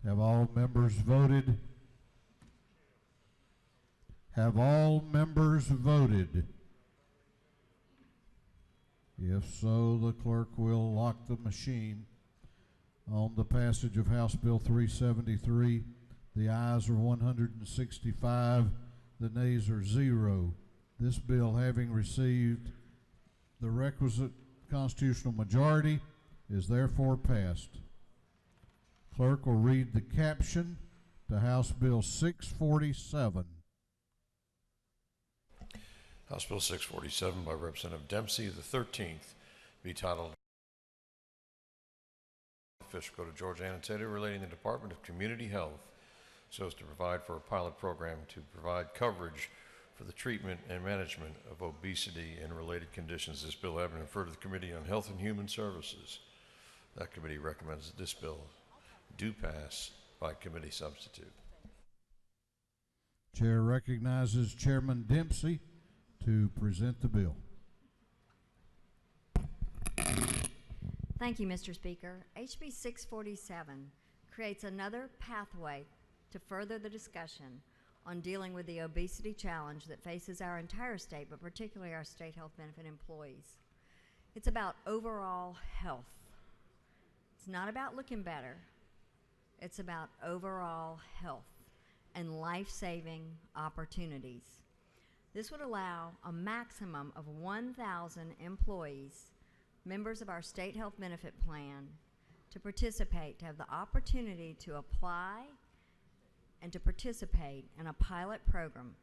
Have all members voted? Have all members voted? If so, the clerk will lock the machine on the passage of House Bill 373. The ayes are 165, the nays are 0. This bill, having received the requisite constitutional majority, is therefore passed. Clerk will read the caption to House Bill 647. House Bill 647 by Representative Dempsey, the 13th, be titled Official Code of Georgia Annotated, relating the Department of Community Health so as to provide for a pilot program to provide coverage for the treatment and management of obesity and related conditions. This bill having been referred to the Committee on Health and Human Services. That committee recommends that this bill do pass by committee substitute. Chair recognizes Chairman Dempsey to present the bill. Thank you, Mr. Speaker. HB 647 creates another pathway to further the discussion on dealing with the obesity challenge that faces our entire state, but particularly our state health benefit employees. It's about overall health. It's not about looking better. It's about overall health and life-saving opportunities. This would allow a maximum of 1,000 employees, members of our state health benefit plan, to participate, to have the opportunity to apply and to participate in a pilot program.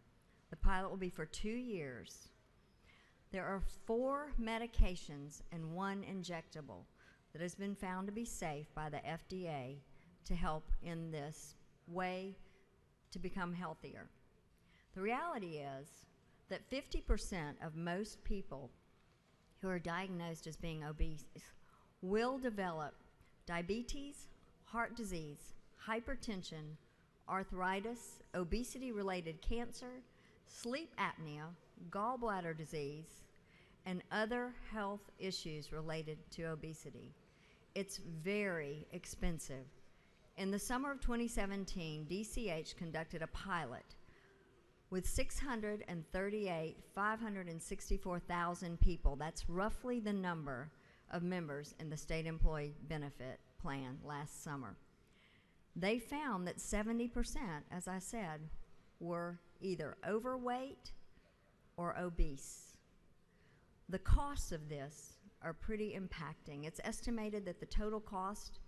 The pilot will be for 2 years. There are 4 medications and 1 injectable that has been found to be safe by the FDA to help in this way to become healthier. The reality is that 50% of most people who are diagnosed as being obese will develop diabetes, heart disease, hypertension, arthritis, obesity-related cancer, sleep apnea, gallbladder disease, and other health issues related to obesity. It's very expensive. In the summer of 2017, DCH conducted a pilot with 564,000 people. That's roughly the number of members in the state employee benefit plan last summer. They found that 70%, as I said, were either overweight or obese. The costs of this are pretty impacting. It's estimated that the total cost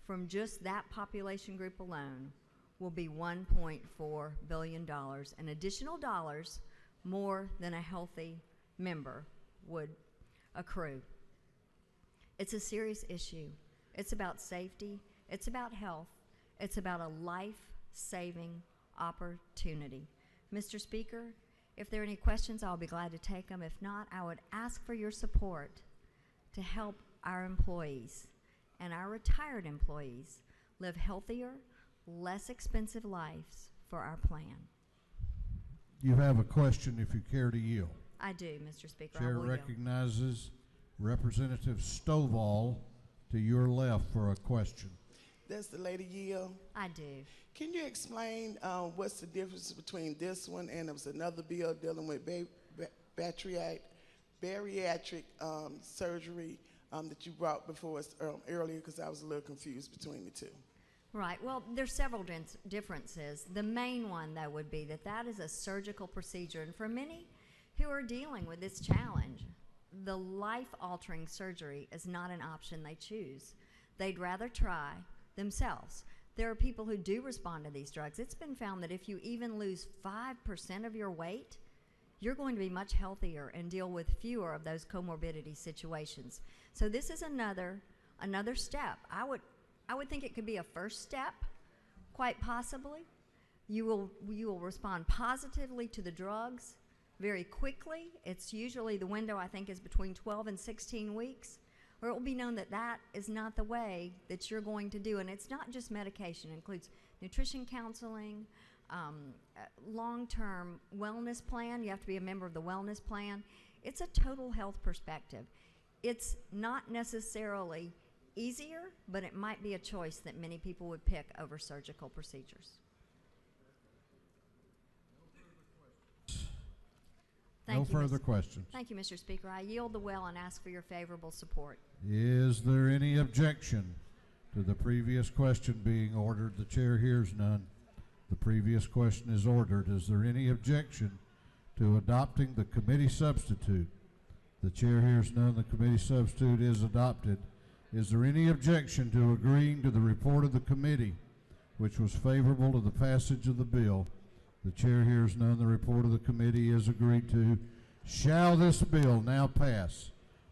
from just that population group alone will be $1.4 billion, and additional dollars more than a healthy member would accrue. It's a serious issue. It's about safety, it's about health, it's about a life-saving opportunity. Mr. Speaker, if there are any questions, I'll be glad to take them. If not, I would ask for your support to help our employees and our retired employees live healthier, less expensive lives for our plan. You have a question if you care to yield. I do, Mr. Speaker. Chair I will yield. recognizes Representative Stovall to your left for a question. That's the lady yield. I do. Can you explain what's the difference between this one and there was another bill dealing with bariatric surgery that you brought before us earlier, because I was a little confused between the two. Right. Well, there's several differences. The main one, though, would be that that is a surgical procedure. And for many who are dealing with this challenge, the life-altering surgery is not an option they choose. They'd rather try themselves. There are people who do respond to these drugs. It's been found that if you even lose 5% of your weight, you're going to be much healthier and deal with fewer of those comorbidity situations. So this is another step. I would think it could be a first step, quite possibly. You will respond positively to the drugs very quickly. It's usually, the window I think is between 12 and 16 weeks, where it will be known that that is not the way that you're going to do. And it's not just medication. It includes nutrition counseling, long-term wellness plan. You have to be a member of the wellness plan. It's a total health perspective. It's not necessarily easier, but it might be a choice that many people would pick over surgical procedures. No further questions. Thank you, Mr. Speaker. I yield the well and ask for your favorable support. Is there any objection to the previous question being ordered? The chair hears none. The previous question is ordered. Is there any objection to adopting the committee substitute? The chair hears none. The committee substitute is adopted. Is there any objection to agreeing to the report of the committee, which was favorable to the passage of the bill? The chair hears none. The report of the committee is agreed to. Shall this bill now pass?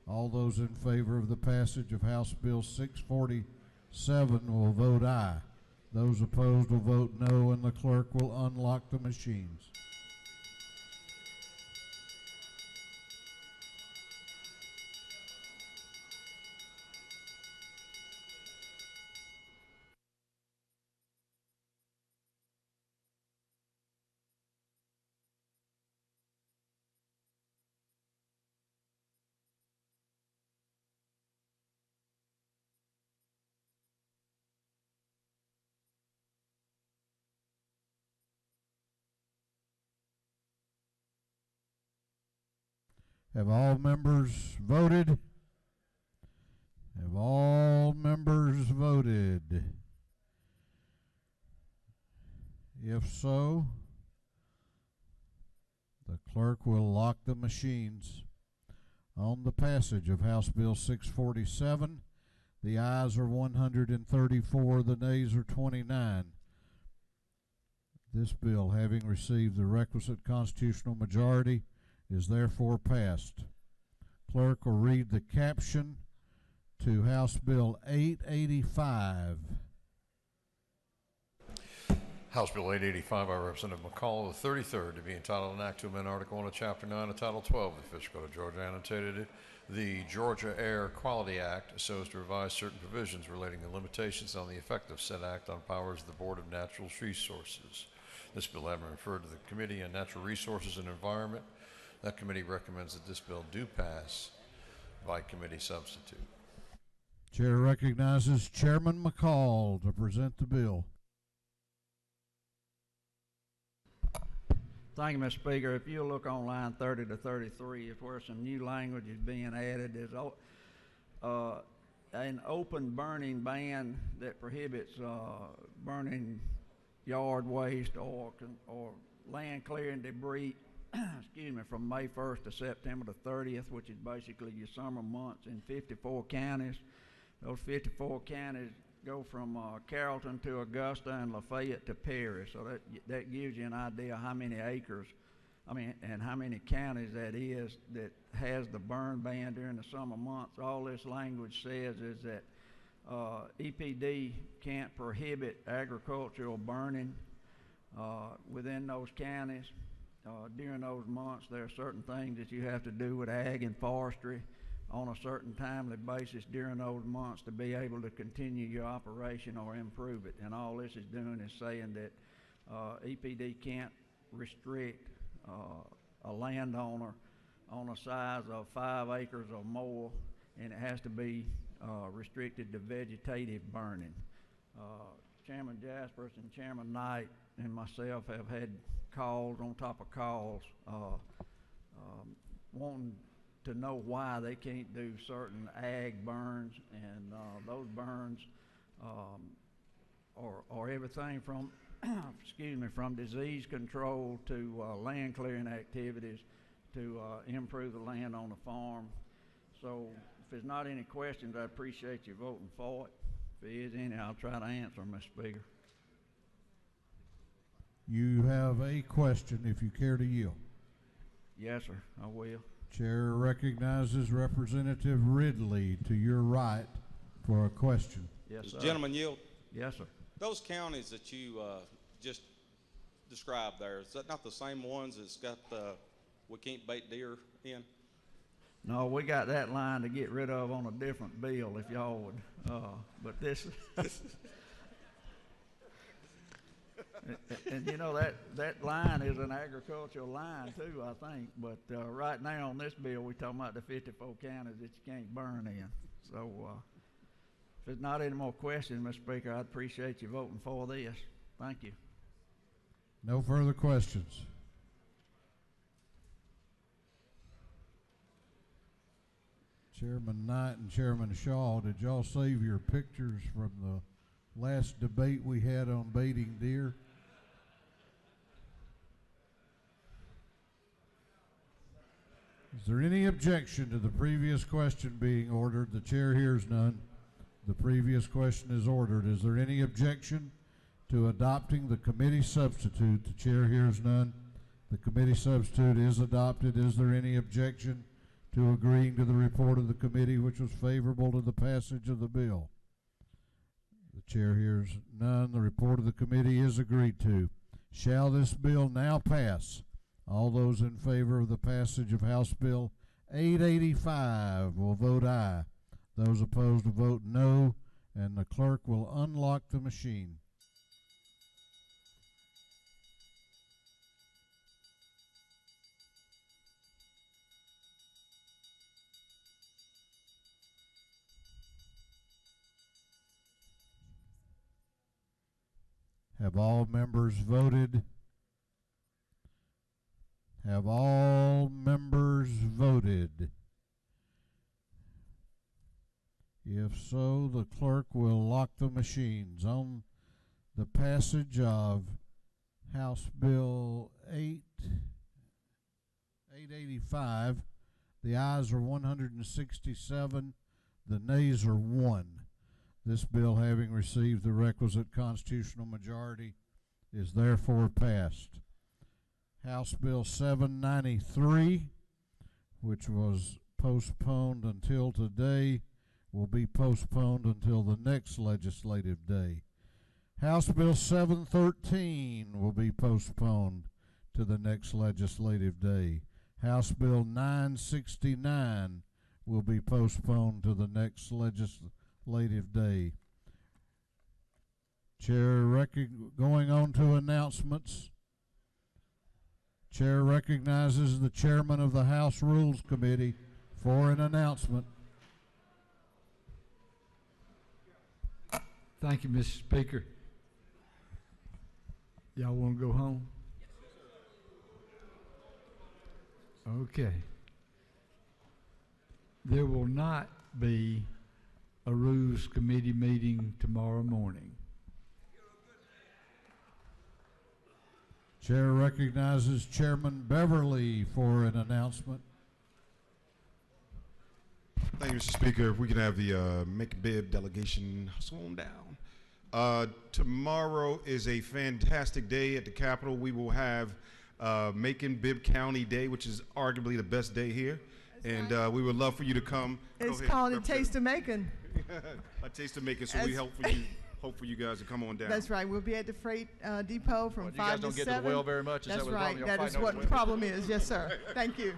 All those in favor of the passage of House Bill 647 will vote aye. Those opposed will vote no, and the clerk will unlock the machines. Have all members voted? Have all members voted? If so, the clerk will lock the machines. On the passage of House Bill 647, the ayes are 134, the nays are 29. This bill, having received the requisite constitutional majority, is therefore passed. Clerk will read the caption to House Bill 885. House Bill 885 by Representative McCall of the 33rd to be entitled an act to amend Article 1 of Chapter 9 of Title 12 of the Official Code of Georgia, annotated the Georgia Air Quality Act, so as to revise certain provisions relating to limitations on the effect of said act on powers of the Board of Natural Resources. This bill having been referred to the Committee on Natural Resources and Environment, that committee recommends that this bill do pass by committee substitute. Chair recognizes Chairman McCall to present the bill. Thank you, Mr. Speaker. If you look on line 30 to 33, it's where some new language is being added. There's an open burning ban that prohibits burning yard waste or land clearing debris excuse me, from May 1st to September the 30th, which is basically your summer months in 54 counties. Those 54 counties go from Carrollton to Augusta and Lafayette to Parish. So that gives you an idea how many acres, and how many counties that is that has the burn ban during the summer months. All this language says is that EPD can't prohibit agricultural burning within those counties. During those months, there are certain things that you have to do with ag and forestry on a certain timely basis during those months to be able to continue your operation or improve it. And all this is doing is saying that EPD can't restrict a landowner on a size of 5 acres or more, and it has to be restricted to vegetative burning. Chairman Jaspers and Chairman Knight and myself have had calls on top of calls wanting to know why they can't do certain ag burns, and those burns are everything from excuse me, from disease control to land clearing activities to improve the land on the farm. So if there's not any questions, I appreciate you voting for it. If there is any, I'll try to answer them, Mr. Speaker. You have a question if you care to yield. Yes, sir, I will. Chair recognizes Representative Ridley to your right for a question. Yes, sir. Gentleman yield. Yes, sir. Those counties that you just described there, is that not the same ones that's got we can't bait deer in? No, we got that line to get rid of on a different bill if y'all would. But this and you know that line is an agricultural line too, I think. But right now on this bill, we're talking about the 54 counties that you can't burn in. So if there's not any more questions, Mr. Speaker, I'd appreciate you voting for this. Thank you. No further questions. Chairman Knight and Chairman Shaw, did y'all save your pictures from the last debate we had on baiting deer? Is there any objection to the previous question being ordered? The chair hears none. The previous question is ordered. Is there any objection to adopting the committee substitute? The chair hears none. The committee substitute is adopted. Is there any objection to agreeing to the report of the committee which was favorable to the passage of the bill? The chair hears none. The report of the committee is agreed to. Shall this bill now pass? All those in favor of the passage of House Bill 885 will vote aye. Those opposed will vote no, and the clerk will unlock the machine. Have all members voted? Have all members voted? If so, the clerk will lock the machines. On the passage of House Bill 885, the ayes are 167, the nays are 1. This bill, having received the requisite constitutional majority, is therefore passed. House Bill 793, which was postponed until today, will be postponed until the next legislative day. House Bill 713 will be postponed to the next legislative day. House Bill 969 will be postponed to the next legislative day. Going on to announcements. Chair recognizes the chairman of the House Rules Committee for an announcement. Thank you, Mr. Speaker. Y'all want to go home? Okay. There will not be a Rules Committee meeting tomorrow morning. Chair recognizes Chairman Beverly for an announcement. Thank you, Mr. Speaker. If we can have the McBib delegation sworn down. Tomorrow is a fantastic day at the Capitol. We will have Macon Bibb County Day, which is arguably the best day here. And we would love for you to come. It's called a Taste of Macon. A Taste of Macon, so we hope for you guys to come on down. That's right. We'll be at the freight depot from 5 to 7. You guys don't get to the well very much? That's right. That is what the problem is. Yes, sir. Thank you.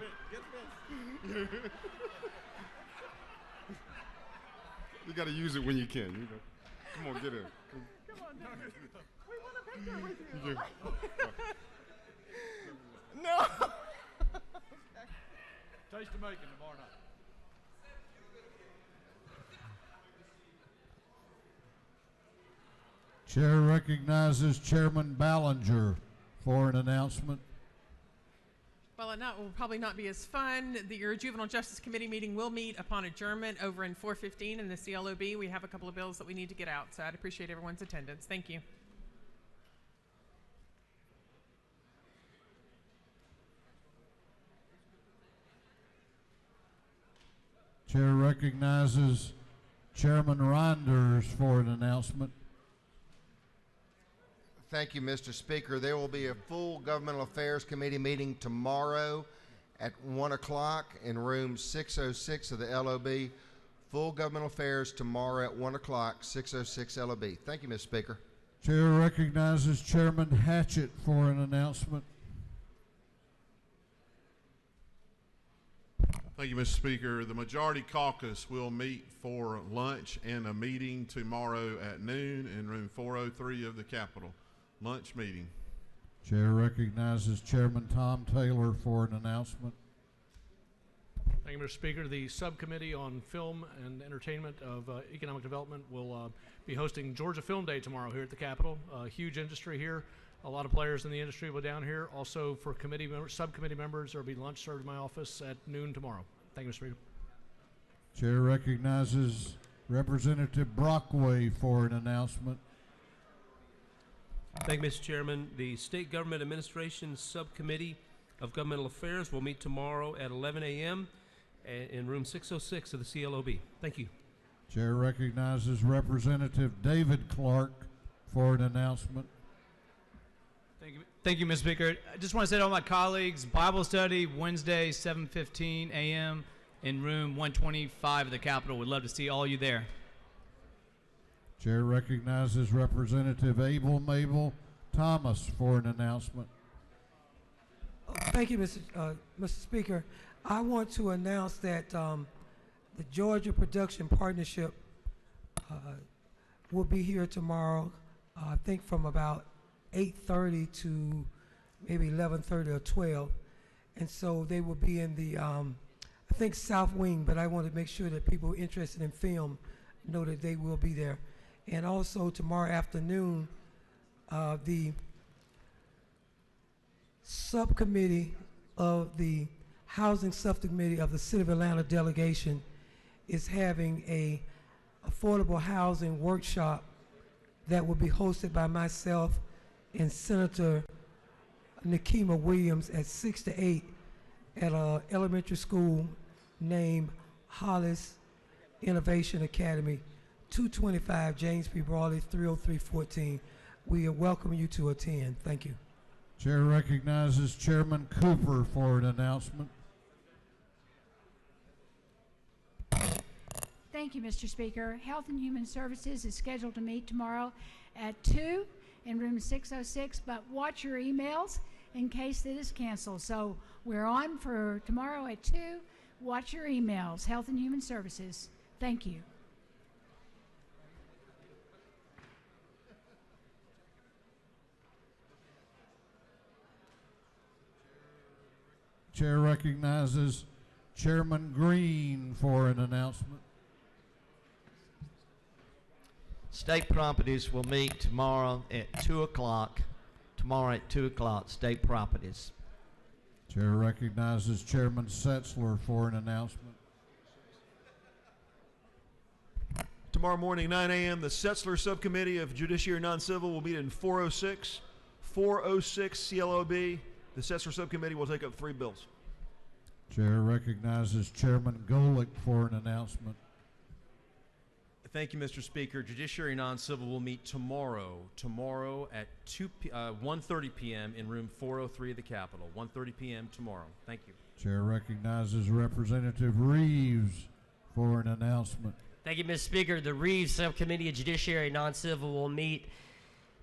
You got to use it when you can. You know. Come on, get in. Come on. We want a picture with you. No. Taste of Macon tomorrow night. Chair recognizes Chairman Ballinger for an announcement. Well, it will probably not be as fun. Your Juvenile Justice Committee meeting will meet upon adjournment over in 415 in the CLOB. We have a couple of bills that we need to get out, so I'd appreciate everyone's attendance. Thank you. Chair recognizes Chairman Reinders for an announcement. Thank you, Mr. Speaker. There will be a full Governmental Affairs Committee meeting tomorrow at 1 o'clock in room 606 of the LOB. Full Governmental Affairs tomorrow at 1 o'clock, 606 LOB. Thank you, Mr. Speaker. Chair recognizes Chairman Hatchett for an announcement. Thank you, Mr. Speaker. The Majority Caucus will meet for lunch and a meeting tomorrow at noon in room 403 of the Capitol. Lunch meeting. Chair recognizes Chairman Tom Taylor for an announcement. Thank you, Mr. Speaker. The Subcommittee on Film and Entertainment of Economic Development will be hosting Georgia Film Day tomorrow here at the Capitol. Huge industry here. A lot of players in the industry will be down here. Also, for subcommittee members, there will be lunch served in my office at noon tomorrow. Thank you, Mr. Speaker. Chair recognizes Representative Brockway for an announcement. Thank you, Mr. Chairman. The State Government Administration Subcommittee of Governmental Affairs will meet tomorrow at 11 a.m. in room 606 of the CLOB. Thank you. Chair recognizes Representative David Clark for an announcement. Thank you, Mr. Speaker. I just want to say to all my colleagues, Bible study Wednesday, 7:15 a.m. in room 125 of the Capitol. We'd love to see all you there. Chair recognizes Representative Abel Mabel Thomas for an announcement. Thank you, Mr. Speaker. I want to announce that the Georgia Production Partnership will be here tomorrow, I think from about 8:30 to maybe 11:30 or 12. And so they will be in the, I think, South Wing, but I want to make sure that people interested in film know that they will be there. And also tomorrow afternoon, the subcommittee of the Housing Subcommittee of the City of Atlanta delegation is having a affordable housing workshop that will be hosted by myself and Senator Nikema Williams at 6 to 8 at an elementary school named Hollis Innovation Academy, 225 James P. Brawley, 30314. We welcome you to attend. Thank you. Chair recognizes Chairman Cooper for an announcement. Thank you, Mr. Speaker. Health and Human Services is scheduled to meet tomorrow at 2 in room 606, but watch your emails in case it is canceled. So we're on for tomorrow at 2. Watch your emails, Health and Human Services. Thank you. Chair recognizes Chairman Green for an announcement. State Properties will meet tomorrow at 2 o'clock. Tomorrow at 2 o'clock, State Properties. Chair recognizes Chairman Setzler for an announcement. Tomorrow morning, 9 a.m., the Setzler Subcommittee of Judiciary Non-Civil will meet in 406 CLOB. The Setzler Subcommittee will take up 3 bills. Chair recognizes Chairman Golick for an announcement. Thank you, Mr. Speaker. Judiciary Non-Civil will meet tomorrow at 1:30 p.m. in room 403 of the Capitol. 1:30 p.m. tomorrow. Thank you. Chair recognizes Representative Reeves for an announcement. Thank you, Mr. Speaker. The Reeves Subcommittee of Judiciary Non-Civil will meet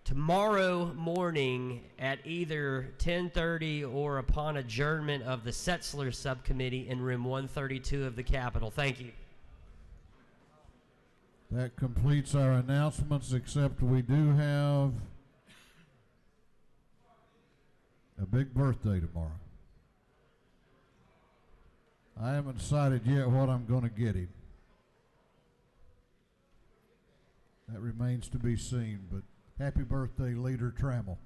tomorrow morning at either 10:30 or upon adjournment of the Setzler Subcommittee in room 132 of the Capitol. Thank you. That completes our announcements, except we do have a big birthday tomorrow. I haven't decided yet what I'm going to get him. That remains to be seen, but happy birthday, Leader Trammell.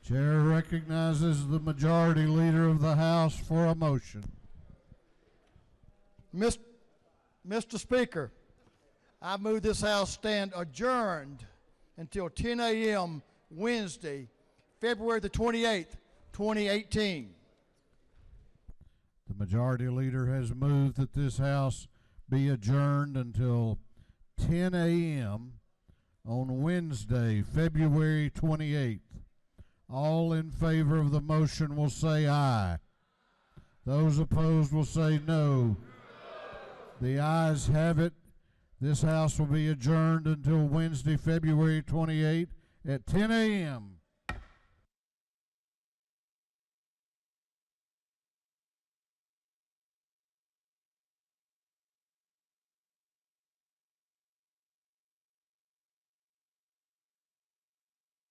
Chair recognizes the Majority Leader of the House for a motion. Mr. Speaker, I move this House stand adjourned until 10 a.m. Wednesday, February the 28th, 2018. The Majority Leader has moved that this House be adjourned until 10 a.m. on Wednesday, February 28th. All in favor of the motion will say aye. Those opposed will say no. The ayes have it. This House will be adjourned until Wednesday, February 28th at 10 a.m.